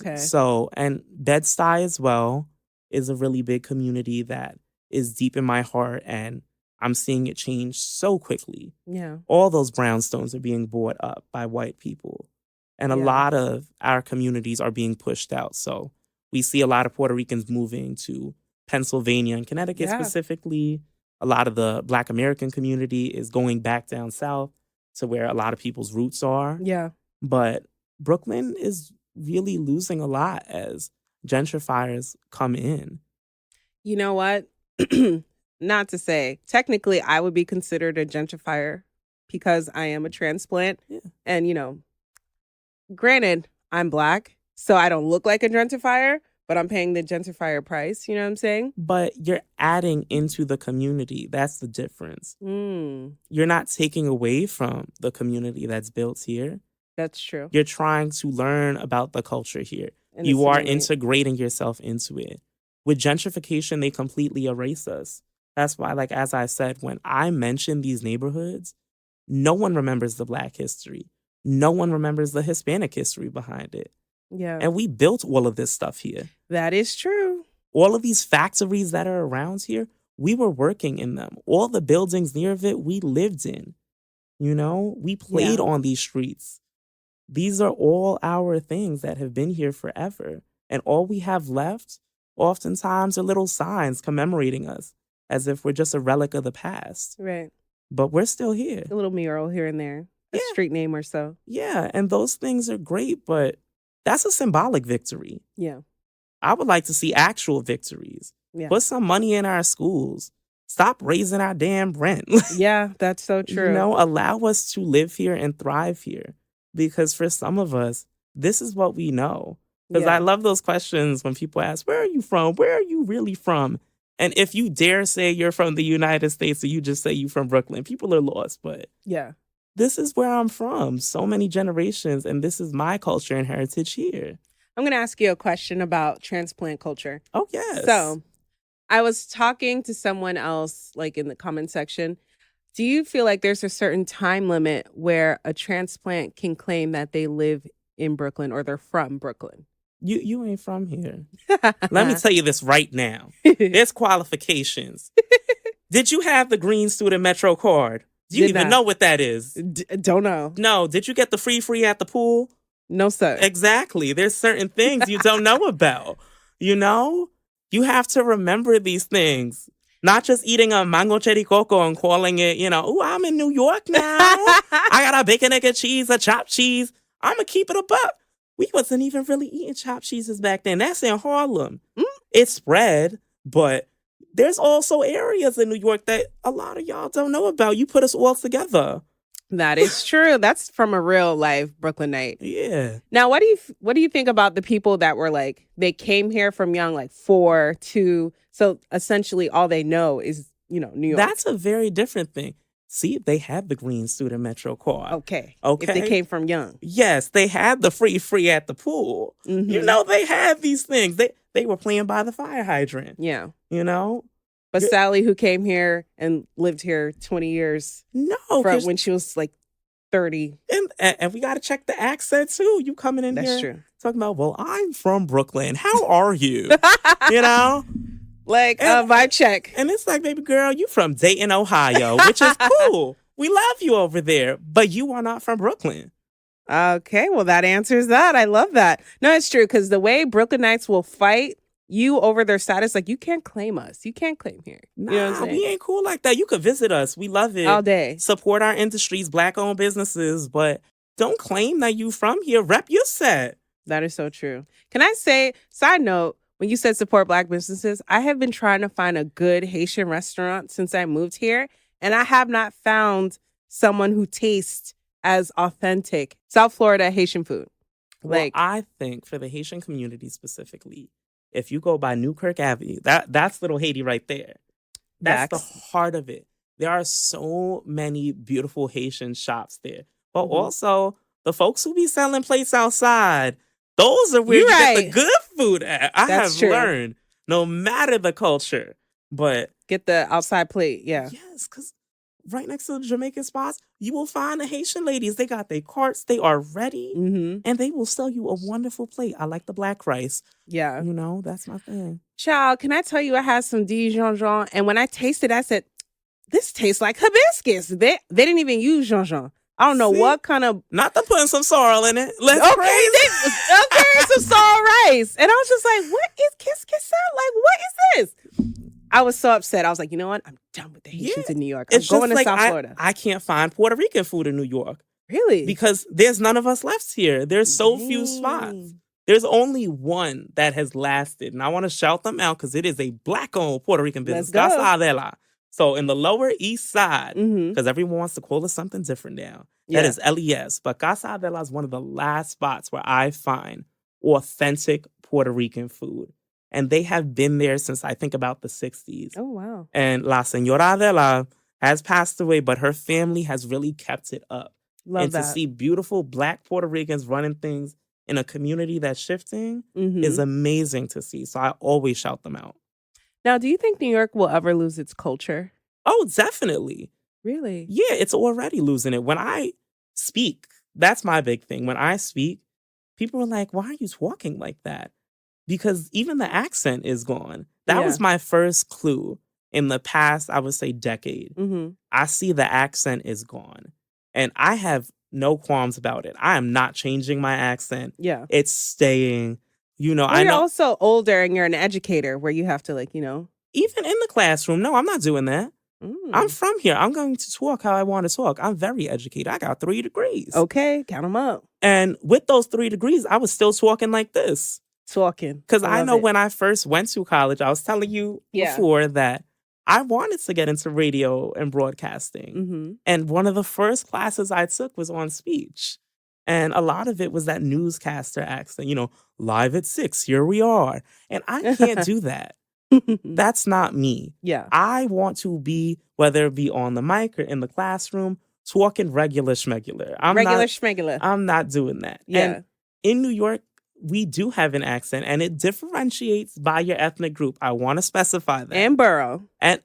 Okay. So, and Bed-Stuy as well is a really big community that is deep in my heart, and I'm seeing it change so quickly. Yeah. All those brownstones are being bought up by white people. And a lot of our communities are being pushed out. So we see a lot of Puerto Ricans moving to Pennsylvania and Connecticut specifically. A lot of the Black American community is going back down south to where a lot of people's roots are. Yeah. But Brooklyn is really losing a lot as gentrifiers come in. You know what? Not to say, technically, I would be considered a gentrifier because I am a transplant. Yeah. And, you know, granted, I'm Black, so I don't look like a gentrifier, but I'm paying the gentrifier price. You know what I'm saying? But you're adding into the community. That's the difference. You're not taking away from the community that's built here. That's true. You're trying to learn about the culture here. And you are integrating yourself into it. With gentrification, they completely erase us. That's why, like, as I said, when I mention these neighborhoods, no one remembers the Black history. No one remembers the Hispanic history behind it. Yeah. And we built all of this stuff here. That is true. All of these factories that are around here, we were working in them. All the buildings near of it, we lived in. You know, we played on these streets. These are all our things that have been here forever. And all we have left, oftentimes, are little signs commemorating us as if we're just a relic of the past. Right. But we're still here. A little mural here and there. A street name or so. Yeah, and those things are great, but that's a symbolic victory. Yeah. I would like to see actual victories. Yeah. Put some money in our schools. Stop raising our damn rent. Yeah, that's so true. You know, allow us to live here and thrive here. Because for some of us, this is what we know. Because I love those questions when people ask, where are you from? Where are you really from? And if you dare say you're from the United States or you just say you from Brooklyn, people are lost. But this is where I'm from. So many generations. And this is my culture and heritage here. I'm going to ask you a question about transplant culture. Oh, yes. So I was talking to someone else, like in the comment section. Do you feel like there's a certain time limit where a transplant can claim that they live in Brooklyn or they're from Brooklyn? You ain't from here. Let me tell you this right now. There's qualifications. Did you have the green student Metro card? Do you even know what that is? Don't know. No. Did you get the free at the pool? No, sir. Exactly. There's certain things you don't know about. You know? You have to remember these things. Not just eating a mango cherry coco and calling it, oh, I'm in New York now. I got a bacon, egg, and cheese, a chopped cheese. I'm going to keep it a buck. We wasn't even really eating chopped cheeses back then. That's in Harlem. It spread, but there's also areas in New York that a lot of y'all don't know about. You put us all together. That is true. That's from a real life Brooklynite. Yeah. Now, what do you think about the people that were like, they came here from young, like 4, 2. So essentially all they know is, New York. That's a very different thing. See, they had the green student Metro card. Okay. If they came from young. Yes, they had the free at the pool. Mm-hmm. They had these things. They were playing by the fire hydrant. Yeah. But Sally, who came here and lived here 20 years. No. From when she was like 30. And we got to check the accent too. You coming in That's here true. Talking about, well, I'm from Brooklyn. How are you? Like a vibe check. And it's like, baby girl, you from Dayton, Ohio, which is cool. We love you over there, but you are not from Brooklyn. Okay, well, that answers that. I love that. No, it's true, because the way Brooklynites will fight you over their status, like, you can't claim us. You can't claim here. Nah, you know what I'm saying? We ain't cool like that. You could visit us. We love it. All day. Support our industries, Black-owned businesses, but don't claim that you from here. Rep your set. That is so true. Can I say, side note, when you said support Black businesses, I have been trying to find a good Haitian restaurant since I moved here, and I have not found someone who tastes as authentic South Florida Haitian food. Well, I think for the Haitian community specifically, if you go by Newkirk Avenue, that's Little Haiti right there. That's the heart of it. There are so many beautiful Haitian shops there. But also, the folks who be selling plates outside, those are where you get the good food at. I have learned, no matter the culture, but get the outside plate, Yes, because right next to the Jamaican spots, you will find the Haitian ladies. They got their carts. They are ready. And they will sell you a wonderful plate. I like the black rice. Yeah. That's my thing. Child, can I tell you, I had some Dijon, and when I tasted, I said, this tastes like hibiscus. They didn't even use Jean. I don't know what kind of... Not to putting some sorrel in it. Let's some sorrel rice. And I was just like, what is kiss? Like, what is this? I was so upset. I was like, you know what? I'm done with the Haitians in New York. I'm going to South Florida. I can't find Puerto Rican food in New York. Really? Because there's none of us left here. There's so few spots. There's only one that has lasted. And I want to shout them out because it is a Black-owned Puerto Rican business. Let's go. Casa Adela. So in the Lower East Side, because everyone wants to call it something different now, that is LES. But Casa Adela is one of the last spots where I find authentic Puerto Rican food. And they have been there since I think about the 60s. Oh, wow. And La Señora Adela has passed away, but her family has really kept it up. Love that. To see beautiful Black Puerto Ricans running things in a community that's shifting is amazing to see. So I always shout them out. Now, do you think New York will ever lose its culture? Oh, definitely. Really? Yeah, it's already losing it. When I speak, that's my big thing. When I speak, people are like, why are you talking like that? Because even the accent is gone. That was my first clue in the past, I would say, decade. I see the accent is gone. And I have no qualms about it. I am not changing my accent. Yeah. It's staying. Well, I know. You're also older and you're an educator where you have to Even in the classroom. No, I'm not doing that. I'm from here. I'm going to talk how I want to talk. I'm very educated. I got 3 degrees. Okay, count them up. And with those 3 degrees, I was still talking like this. Because I know when I first went to college, I was telling you before that I wanted to get into radio and broadcasting. And one of the first classes I took was on speech. And a lot of it was that newscaster accent, live at 6, here we are. And I can't do that. That's not me. Yeah. I want to be, whether it be on the mic or in the classroom, talking regular schmegular. Schmegular. I'm not doing that. Yeah. And in New York, we do have an accent, and it differentiates by your ethnic group. I want to specify that. And borough. And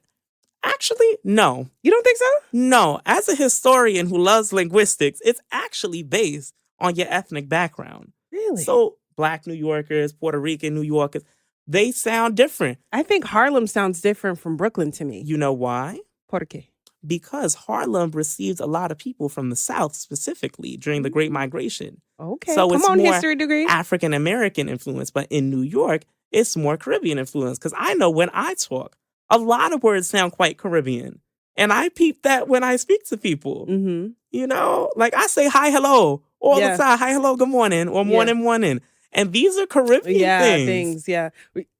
actually, no. You don't think so? No. As a historian who loves linguistics, it's actually based on your ethnic background. Really? So Black New Yorkers, Puerto Rican New Yorkers, they sound different. I think Harlem sounds different from Brooklyn to me. You know why? ¿Por qué? Because Harlem received a lot of people from the South specifically during the Great Migration. Okay, so come it's on, more history degree. African American influence, but in New York, it's more Caribbean influence. Because I know when I talk, a lot of words sound quite Caribbean, and I peep that when I speak to people. Like I say hi, hello all the time. Hi, hello, good morning, or morning. And these are Caribbean things. Yeah.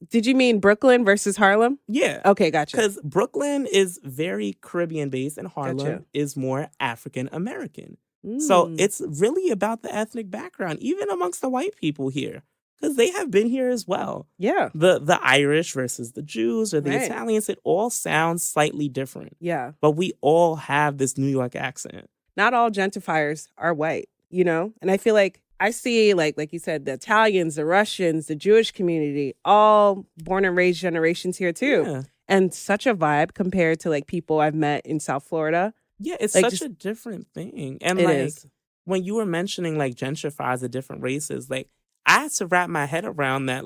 Did you mean Brooklyn versus Harlem? Yeah. Okay, gotcha. Because Brooklyn is very Caribbean based and Harlem is more African American. So it's really about the ethnic background, even amongst the white people here, because they have been here as well. Yeah. The Irish versus the Jews or the Italians, it all sounds slightly different. Yeah. But we all have this New York accent. Not all gentrifiers are white, And I feel like I see, like you said, the Italians, the Russians, the Jewish community, all born and raised generations here too. Yeah. And such a vibe compared to people I've met in South Florida. Yeah, it's such a different thing. And when you were mentioning gentrifiers of different races, I had to wrap my head around that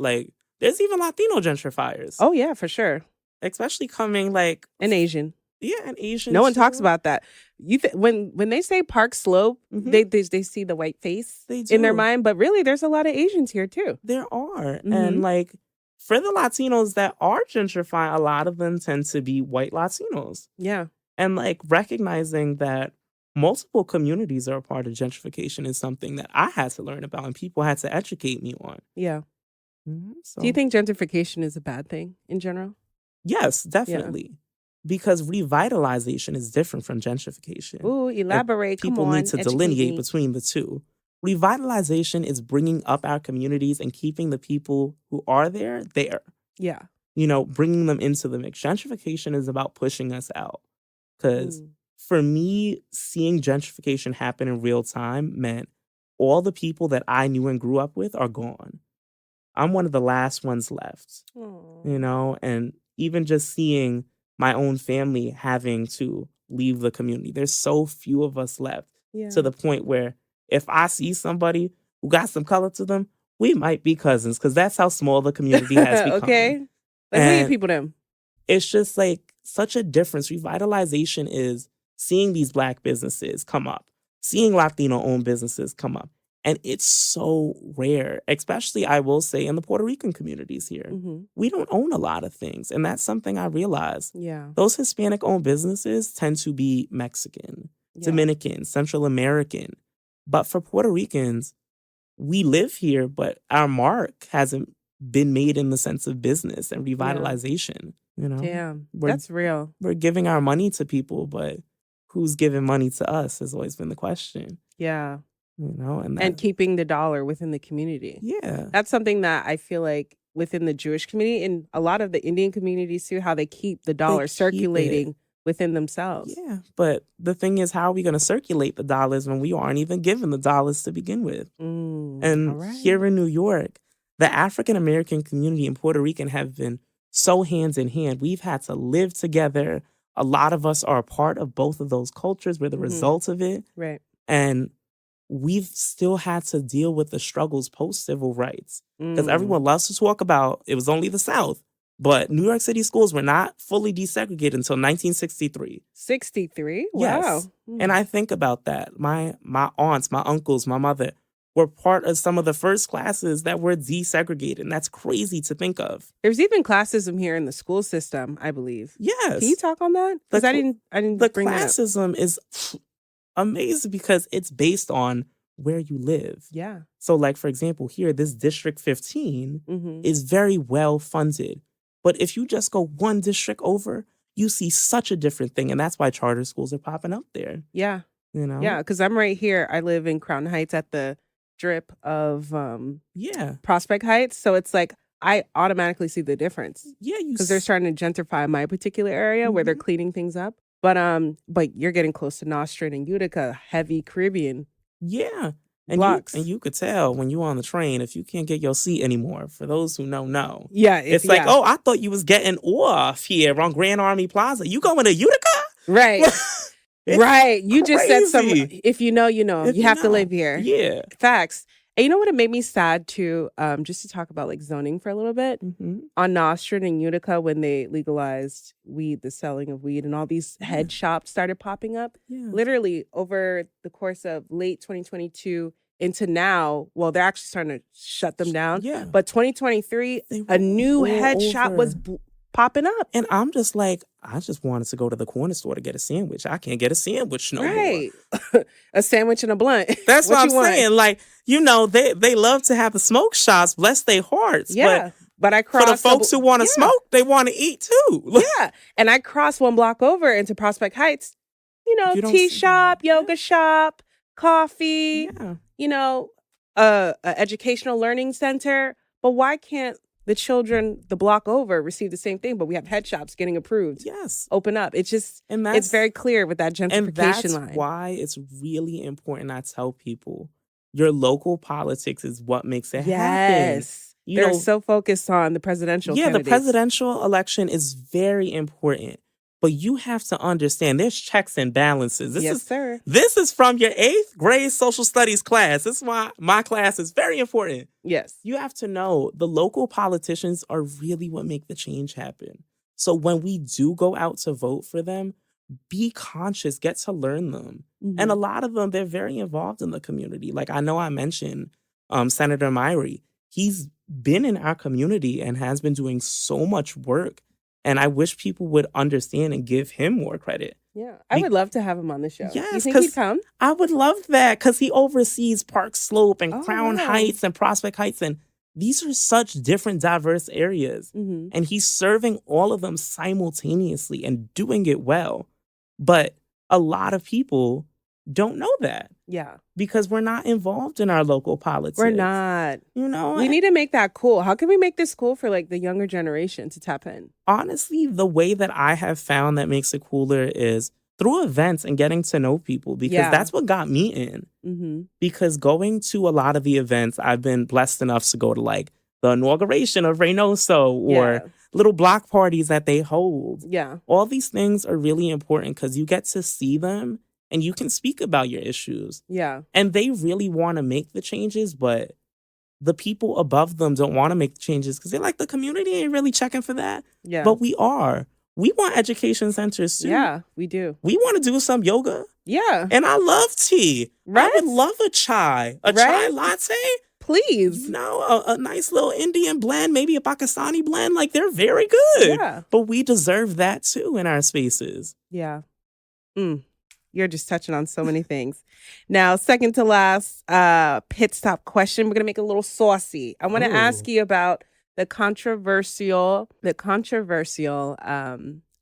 there's even Latino gentrifiers. Oh yeah, for sure. Especially coming an Asian. Yeah, an Asian. No one talks about that. When they say Park Slope, they see the white face in their mind, but really there's a lot of Asians here too. There are. And for the Latinos that are gentrifying, a lot of them tend to be white Latinos. Yeah. And recognizing that multiple communities are a part of gentrification is something that I had to learn about and people had to educate me on. Yeah. So. Do you think gentrification is a bad thing in general? Yes, definitely. Yeah. Because revitalization is different from gentrification. Ooh, elaborate. People need to delineate between the two. Revitalization is bringing up our communities and keeping the people who are there. Yeah. Bringing them into the mix. Gentrification is about pushing us out. Because for me, seeing gentrification happen in real time meant all the people that I knew and grew up with are gone. I'm one of the last ones left. Aww. And even just seeing my own family having to leave the community. There's so few of us left to the point where if I see somebody who got some color to them, we might be cousins because that's how small the community has become. Okay. Who are you people them? It's just such a difference. Revitalization is seeing these Black businesses come up, seeing Latino-owned businesses come up. And it's so rare, especially, I will say, in the Puerto Rican communities here. We don't own a lot of things. And that's something I realized. Yeah. Those Hispanic-owned businesses tend to be Mexican, Dominican, Central American. But for Puerto Ricans, we live here, but our mark hasn't been made in the sense of business and revitalization. Damn, that's real. We're giving our money to people, but who's giving money to us has always been the question. Yeah. And keeping the dollar within the community. Yeah. That's something that I feel like within the Jewish community and a lot of the Indian communities too, how they keep the dollar circulating within themselves. Yeah. But the thing is, how are we going to circulate the dollars when we aren't even given the dollars to begin with? And here in New York, the African American community and Puerto Rican have been so hands in hand. We've had to live together. A lot of us are a part of both of those cultures. We're the result of it. Right. And we've still had to deal with the struggles post-civil rights. Because everyone loves to talk about it was only the South. But New York City schools were not fully desegregated until 1963. 63? Wow. Yes. And I think about that. My aunts, my uncles, my mother were part of some of the first classes that were desegregated. And that's crazy to think of. There's even classism here in the school system, I believe. Yes. Can you talk on that? Because I didn't the bring that up. classism is amazing because it's based on where you live. Yeah. So for example, here, this District 15 is very well funded. But if you just go one district over, you see such a different thing. And that's why charter schools are popping up there. Yeah. you know? Yeah, because I'm right here. I live in Crown Heights at the drip of Yeah. Prospect Heights. So it's like I automatically see the difference Yeah, because they're starting to gentrify my particular area where they're cleaning things up. But you're getting close to Nostrand and Utica, heavy Caribbean yeah. blocks. And you could tell when you on the train if you can't get your seat anymore. For those who know. Yeah, It's like, oh, I thought you was getting off here on Grand Army Plaza. You going to Utica? right. Right. You just said crazy. if you know, you know. If You have to live here. Yeah. Facts. And you know what it made me sad too, just to talk about like zoning for a little bit. On Nostrand and Utica, when they legalized weed, the selling of weed, and all these head shops started popping up. Yeah. Literally over the course of late 2022 into now, well, they're actually starting to shut them down. Yeah. But 2023, a new head shop was popping up. And I'm just like, I just wanted to go to the corner store to get a sandwich. I can't get a sandwich no more. A sandwich and a blunt. That's what I'm saying. Like, they love to have the smoke shops, bless their hearts. Yeah. But I crossed for the folks who want to smoke, they want to eat too. Yeah. And I crossed one block over into Prospect Heights, tea shop, yoga shop, coffee, a educational learning center. But why can't the children the block over receive the same thing? But we have head shops getting approved. Yes. Open up. It's just, it's very clear with that gentrification line. That's why it's really important I tell people your local politics is what makes it happen. Yes. They're so focused on the presidential candidates. The presidential election is very important. But you have to understand there's checks and balances. Sir. This is from your 8th grade social studies class. This is why my class is very important. Yes. You have to know the local politicians are really what make the change happen. So when we do go out to vote for them, be conscious, get to learn them. And a lot of them, they're very involved in the community. Like I know I mentioned Senator Myrie. He's been in our community and has been doing so much work. And I wish people would understand and give him more credit. Yeah, I would love to have him on the show. Yes, you think he'd come? I would love that because he oversees Park Slope and Crown Heights and Prospect Heights. And these are such different, diverse areas. And he's serving all of them simultaneously and doing it well. But a lot of people don't know that. Yeah. Because we're not involved in our local politics. We're not. We need to make that cool. How can we make this cool for like the younger generation to tap in? Honestly, the way that I have found that makes it cooler is through events and getting to know people, because that's what got me in. Because going to a lot of the events, I've been blessed enough to go to like the inauguration of Reynoso or little block parties that they hold. Yeah. All these things are really important because you get to see them and you can speak about your issues. Yeah. And they really want to make the changes, but the people above them don't want to make the changes because they're like, the community ain't really checking for that. Yeah. But we are. We want education centers too. Yeah, we do. We want to do some yoga. Yeah. And I love tea. Right? I would love a chai. A chai latte. Please. A nice little Indian blend, maybe a Pakistani blend. Like, they're very good. Yeah. But we deserve that too in our spaces. Yeah. You're just touching on so many things. Now, second to last pit stop question. We're going to make it a little saucy. I want to ask you about the controversial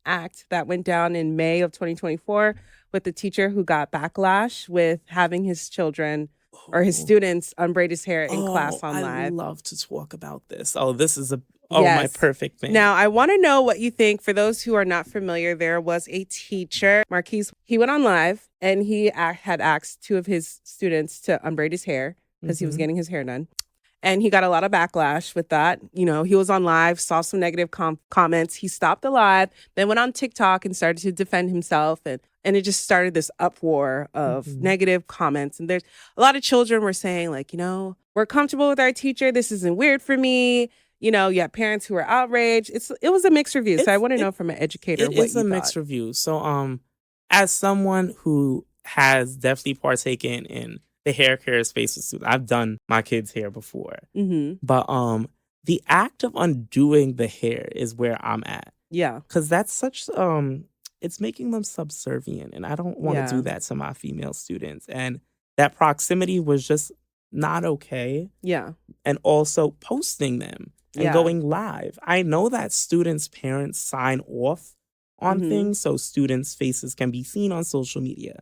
act that went down in May of 2024 with the teacher who got backlash with having his children or his students unbraid his hair in class on live. I love to talk about this. This is my perfect thing. Now, I want to know what you think. For those who are not familiar, there was a teacher, Marquise. He went on live and he had asked 2 of his students to unbraid his hair because he was getting his hair done. And he got a lot of backlash with that. He was on live, saw some negative comments. He stopped the live, then went on TikTok and started to defend himself. And it just started this uproar of negative comments. And there's a lot of children were saying, like, we're comfortable with our teacher. This isn't weird for me. You have parents who are outraged. It was a mixed review. So I want to know from an educator what you thought. It is a mixed review. So as someone who has definitely partaken in the hair care space with students, I've done my kids' hair before. But the act of undoing the hair is where I'm at. Yeah. Because that's such it's making them subservient, and I don't want to do that to my female students. And that proximity was just not okay. Yeah. And also posting them and going live. I know that students' parents sign off on things so students' faces can be seen on social media.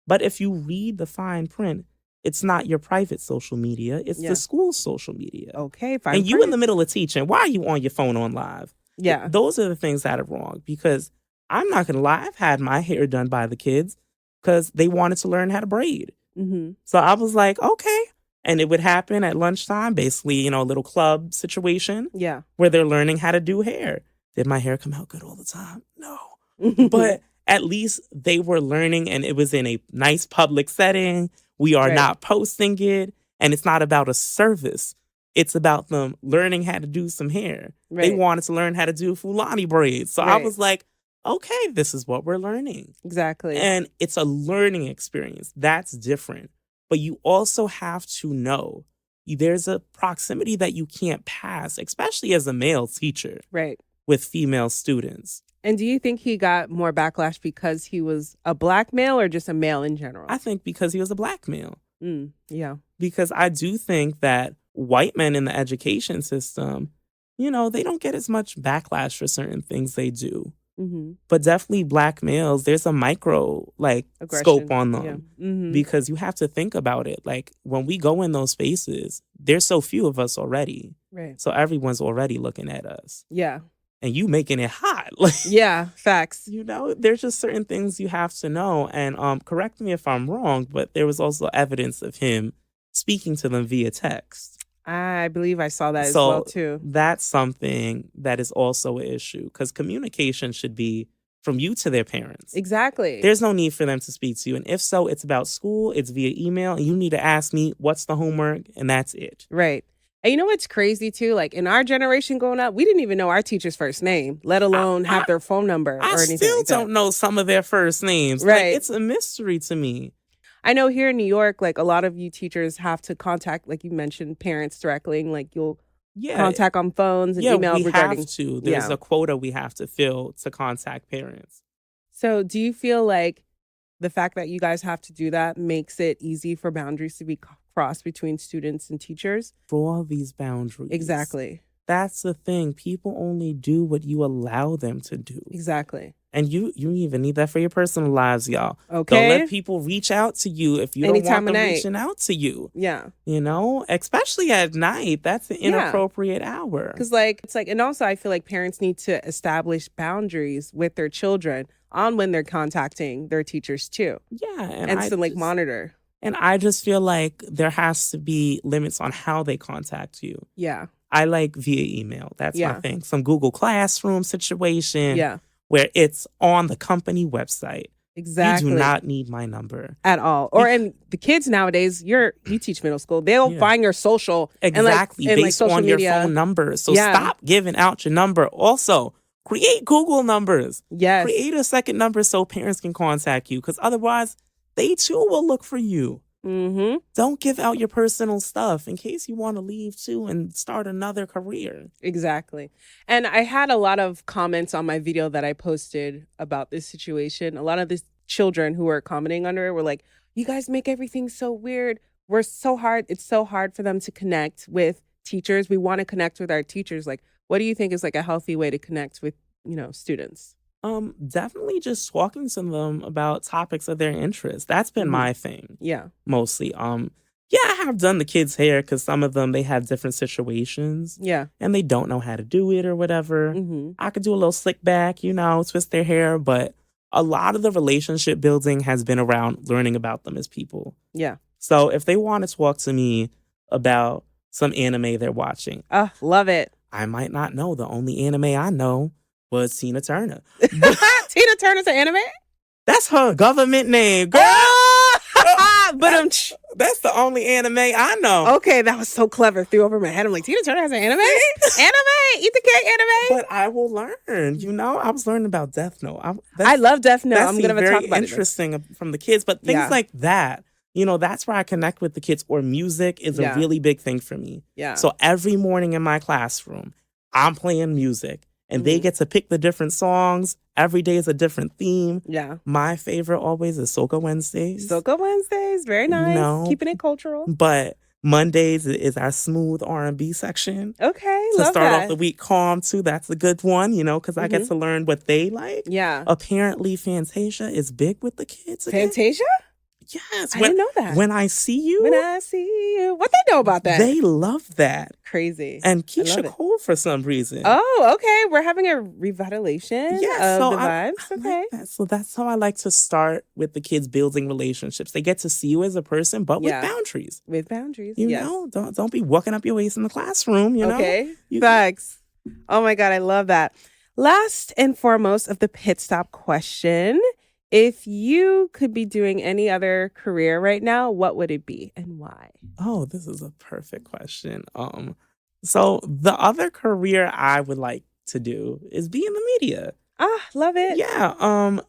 But if you read the fine print, it's not your private social media. It's the school's social media. Okay, fine And print. you in the middle of teaching. Why are you on your phone on live? Yeah. Those are the things that are wrong. Because I'm not going to lie. I've had my hair done by the kids because they wanted to learn how to braid. Mm-hmm. So I was like, okay. And it would happen at lunchtime, basically, a little club situation. Yeah. Where they're learning how to do hair. Did my hair come out good all the time? No. But at least they were learning, and it was in a nice public setting. We are not posting it, and it's not about a service. It's about them learning how to do some hair. They wanted to learn how to do Fulani braids. So I was like, okay, this is what we're learning. Exactly. And it's a learning experience. That's different. But you also have to know there's a proximity that you can't pass, especially as a male teacher. Right. With female students. And do you think he got more backlash because he was a Black male or just a male in general? I think because he was a Black male. Yeah. Because I do think that white men in the education system, they don't get as much backlash for certain things they do. Mm-hmm. But definitely Black males, there's a micro scope on them. Yeah. Mm-hmm. Because you have to think about it. Like when we go in those spaces, there's so few of us already. Right. So everyone's already looking at us. Yeah. And you making it hot. Yeah, facts. There's just certain things you have to know. And correct me if I'm wrong, but there was also evidence of him speaking to them via text. I believe I saw that as well, too. That's something that is also an issue because communication should be from you to their parents. Exactly. There's no need for them to speak to you. And if so, it's about school, it's via email, and you need to ask me, what's the homework? And that's it. Right. And you know what's crazy, too? Like, in our generation growing up, we didn't even know our teacher's first name, let alone have their phone number or anything I still like that. don't know some of their first names. Right. It's a mystery to me. I know here in New York, a lot of you teachers have to contact, like you mentioned, parents directly. And, you'll contact on phones and email regarding. Have to. There's a quota we have to fill to contact parents. So do you feel like the fact that you guys have to do that makes it easy for boundaries to be crossed between students and teachers? Draw these boundaries. Exactly. That's the thing. People only do what you allow them to do. Exactly. And you even need that for your personal lives, y'all. Okay. Don't let people reach out to you if you don't want them reaching out to you. Yeah. Especially at night. That's an inappropriate hour. Because and also I feel like parents need to establish boundaries with their children on when they're contacting their teachers too. Yeah. And to monitor. And I just feel like there has to be limits on how they contact you. Yeah. I like via email. That's my thing. Some Google Classroom situation. Yeah. Where it's on the company website. Exactly. You do not need my number. At all. And the kids nowadays, you teach middle school. They'll find your social. Exactly. And based on your phone number. So stop giving out your number. Also, create Google numbers. Yes. Create a second number so parents can contact you. Because otherwise, they too will look for you. Mm-hmm. Don't give out your personal stuff in case you want to leave too and start another career. Exactly. And I had a lot of comments on my video that I posted about this situation. A lot of the children who were commenting under it were like, you guys make everything so weird. We're so hard. It's so hard for them to connect with teachers. We want to connect with our teachers. What do you think is a healthy way to connect with, students? Definitely just talking to them about topics of their interest. That's been my thing. Yeah. Mostly. I have done the kids' hair because some of them, they have different situations. Yeah. And they don't know how to do it or whatever. Mm-hmm. I could do a little slick back, twist their hair. But a lot of the relationship building has been around learning about them as people. Yeah. So if they want to talk to me about some anime they're watching. Love it. I might not know. The only anime I know was Tina Turner. Tina Turner's an anime? That's her government name, girl. But that's the only anime I know. Okay, that was so clever. Threw over my head. I'm like, Tina Turner has an anime? Anime! Eat the cake anime! But I will learn. I was learning about Death Note. I love Death Note. I'm going to talk about it. Interesting from the kids. But things like that, that's where I connect with the kids. Or music is a really big thing for me. Yeah. So every morning in my classroom, I'm playing music. And they get to pick the different songs. Every day is a different theme. Yeah. My favorite always is Soca Wednesdays. Soca Wednesdays, very nice. Keeping it cultural. But Mondays is our smooth R&B section. Okay, to love start that. off the week calm too. That's a good one, because I get to learn what they like. Yeah. Apparently, Fantasia is big with the kids. Again. Fantasia? Yes. I didn't know that. When I see you. When I see you. What they know about that? They love that. Crazy. And Keisha Cole for some reason. Oh, okay. We're having a revitalization of the vibes. I okay. like that. So that's how I like to start with the kids building relationships. They get to see you as a person, but with boundaries. With boundaries. You know, don't be walking up your waist in the classroom, you know? Okay. Facts. Oh my God, I love that. Last and foremost of the pit stop question. If you could be doing any other career right now, what would it be and why? Oh, this is a perfect question. So the other career I would like to do is be in the media. Love it. Yeah.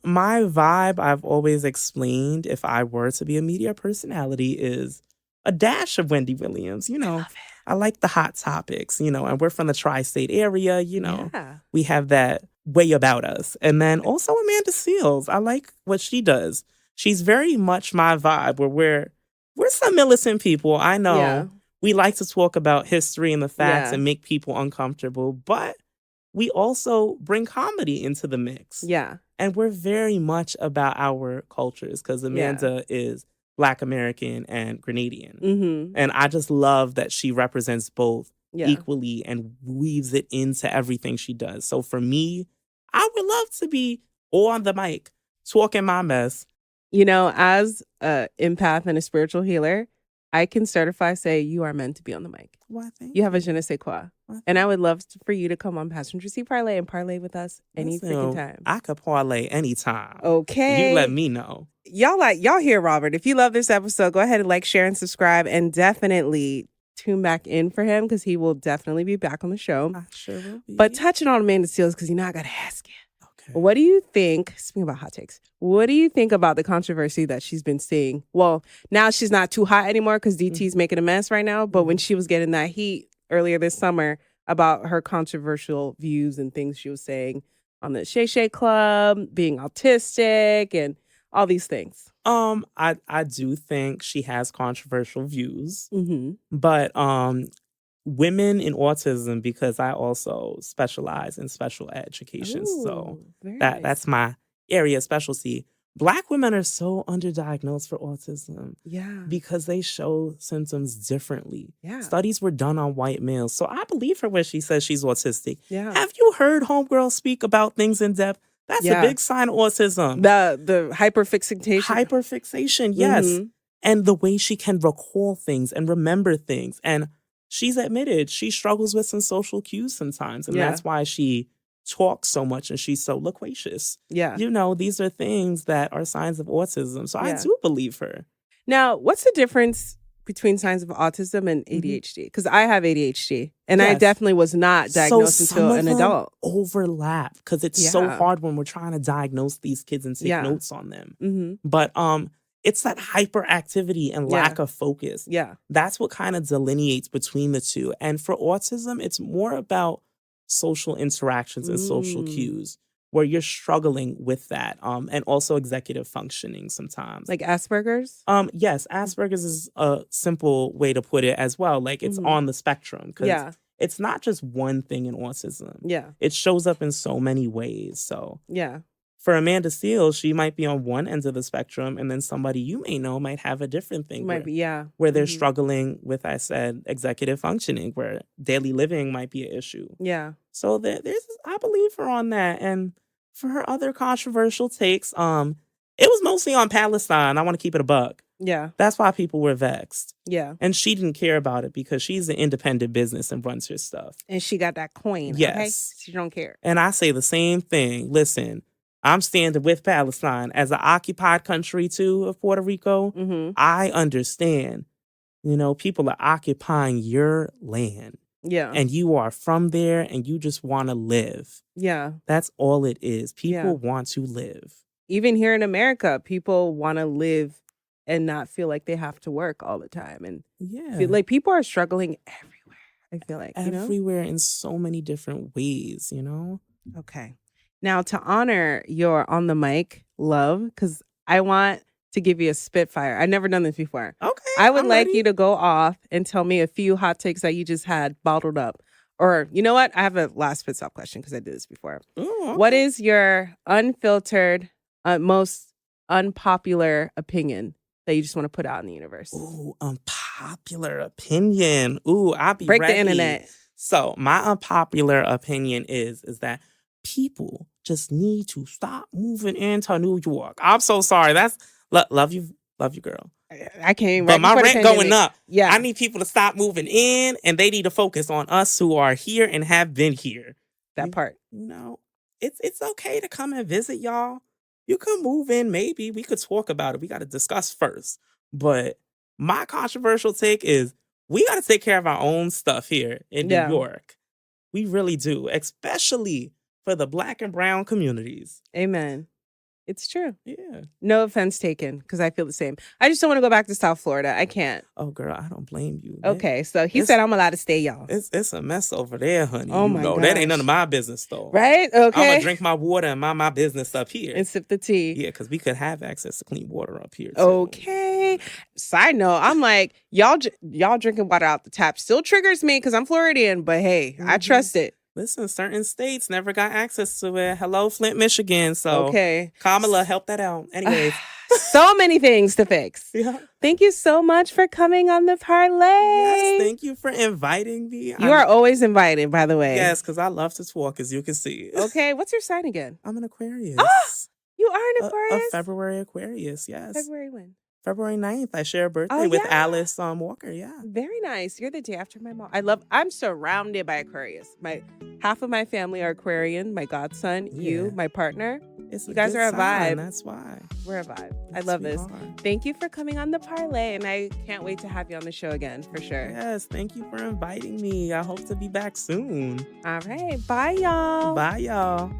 My vibe, I've always explained, if I were to be a media personality, is a dash of Wendy Williams. You know, I like the hot topics, you know, and we're from the tri-state area, you know. Yeah. We have that way about us. And then also Amanda Seales. I like what she does. She's very much my vibe, where we're some militant people. I know. Yeah. We like to talk about history and the facts and make people uncomfortable, but we also bring comedy into the mix. Yeah. And we're very much about our cultures because Amanda is Black American and Grenadian. Mm-hmm. And I just love that she represents both equally and weaves it into everything she does. So for me, I would love to be on the mic, talking my mess. You know, as an empath and a spiritual healer, I can certify say you are meant to be on the mic. Well, you have a je ne sais quoi. And I would love for you to come on Passenger Seat Parlay and parlay with us any freaking time. I could parlay anytime. Okay. You let me know. Y'all hear Robert. If you love this episode, go ahead and like, share, and subscribe. And definitely tune back in for him because he will definitely be back on the show. I sure will be. But touching on Amanda Seales, because I got to ask you. Okay. What do you think, speaking about hot takes, what do you think about the controversy that she's been seeing? Well, now she's not too hot anymore because DT's making a mess right now. But when she was getting that heat earlier this summer about her controversial views and things she was saying on the Shay Shay Club, being autistic and all these things. I do think she has controversial views. Mm-hmm. But women in autism, because I also specialize in special education. Ooh, so nice. that's my area of specialty. Black women are so underdiagnosed for autism. Yeah. Because they show symptoms differently. Yeah. Studies were done on white males. So I believe her when she says she's autistic. Yeah. Have you heard homegirls speak about things in depth? That's a big sign of autism. The hyperfixation. Hyperfixation, yes. Mm-hmm. And the way she can recall things and remember things. And she's admitted she struggles with some social cues sometimes. And that's why she talks so much and she's so loquacious. Yeah. You know, these are things that are signs of autism. So I do believe her. Now, what's the difference between signs of autism and ADHD? Because I have ADHD and I definitely was not diagnosed until an adult. Overlap because it's so hard when we're trying to diagnose these kids and take notes on them. Mm-hmm. But it's that hyperactivity and lack of focus. Yeah. That's what kind of delineates between the two. And for autism, it's more about social interactions and social cues where you're struggling with that. And also executive functioning sometimes. Like Asperger's? Yes, Asperger's is a simple way to put it as well. Like it's on the spectrum. Because it's not just one thing in autism. Yeah. It shows up in so many ways. So yeah. For Amanda Seales, she might be on one end of the spectrum, and then somebody you may know might have a different thing. Where they're struggling with, I said, executive functioning, where daily living might be an issue. Yeah. So I believe her on that. And for her other controversial takes, it was mostly on Palestine. I want to keep it a buck. Yeah. That's why people were vexed. Yeah. And she didn't care about it because she's an independent business and runs her stuff. And she got that coin. Yes. Okay? She don't care. And I say the same thing. Listen, I'm standing with Palestine as an occupied country too of Puerto Rico. Mm-hmm. I understand, people are occupying your land. Yeah. And you are from there and you just want to live. Yeah. That's all it is. People want to live. Even here in America, people want to live and not feel like they have to work all the time. And feel like people are struggling everywhere, I feel like. Everywhere in so many different ways, Okay. Now, to honor your on the mic love, because I want to give you a spitfire. I've never done this before. Okay. I would like you to go off and tell me a few hot takes that you just had bottled up. Or, you know what? I have a last pit stop question because I did this before. Ooh, okay. What is your unfiltered, most unpopular opinion that you just want to put out in the universe? Ooh, unpopular opinion. Ooh, I'll be Break ready. the internet. So my unpopular opinion is that people just need to stop moving into New York. I'm so sorry. That's love you, girl. I came But right my before the rent pandemic. going up. Yeah. I need people to stop moving in, and they need to focus on us who are here and have been here. That part. You know, it's okay to come and visit, y'all. You can move in, maybe. We could talk about it. We got to discuss first. But my controversial take is we got to take care of our own stuff here in New York. We really do, especially for the Black and brown communities. Amen. It's true. Yeah. No offense taken, because I feel the same. I just don't want to go back to South Florida. I can't. Oh, girl, I don't blame you. Okay, so he said I'm allowed to stay, y'all. It's a mess over there, honey. Oh, my God. That ain't none of my business, though. Right? Okay. I'm going to drink my water and mind my business up here. And sip the tea. Yeah, because we could have access to clean water up here, too. Okay. Side note, I'm like, y'all drinking water out the tap still triggers me because I'm Floridian, but hey, I trust it. Listen, certain states never got access to it. Hello, Flint, Michigan. So, okay. Kamala, help that out. Anyways. So many things to fix. Yeah. Thank you so much for coming on the parlay. Yes, thank you for inviting me. You are always invited, by the way. Yes, because I love to talk, as you can see. Okay, what's your sign again? I'm an Aquarius. Oh, you are an Aquarius? A February Aquarius, yes. February when? February 9th. I share a birthday with Alice Walker, yeah. Very nice. You're the day after my mom. I'm surrounded by Aquarius. Half of my family are Aquarian, my godson, you, my partner. You guys are a vibe. That's why. We're a vibe. I love this. Thank you for coming on the parlay, and I can't wait to have you on the show again, for sure. Yes, thank you for inviting me. I hope to be back soon. All right. Bye, y'all. Bye, y'all.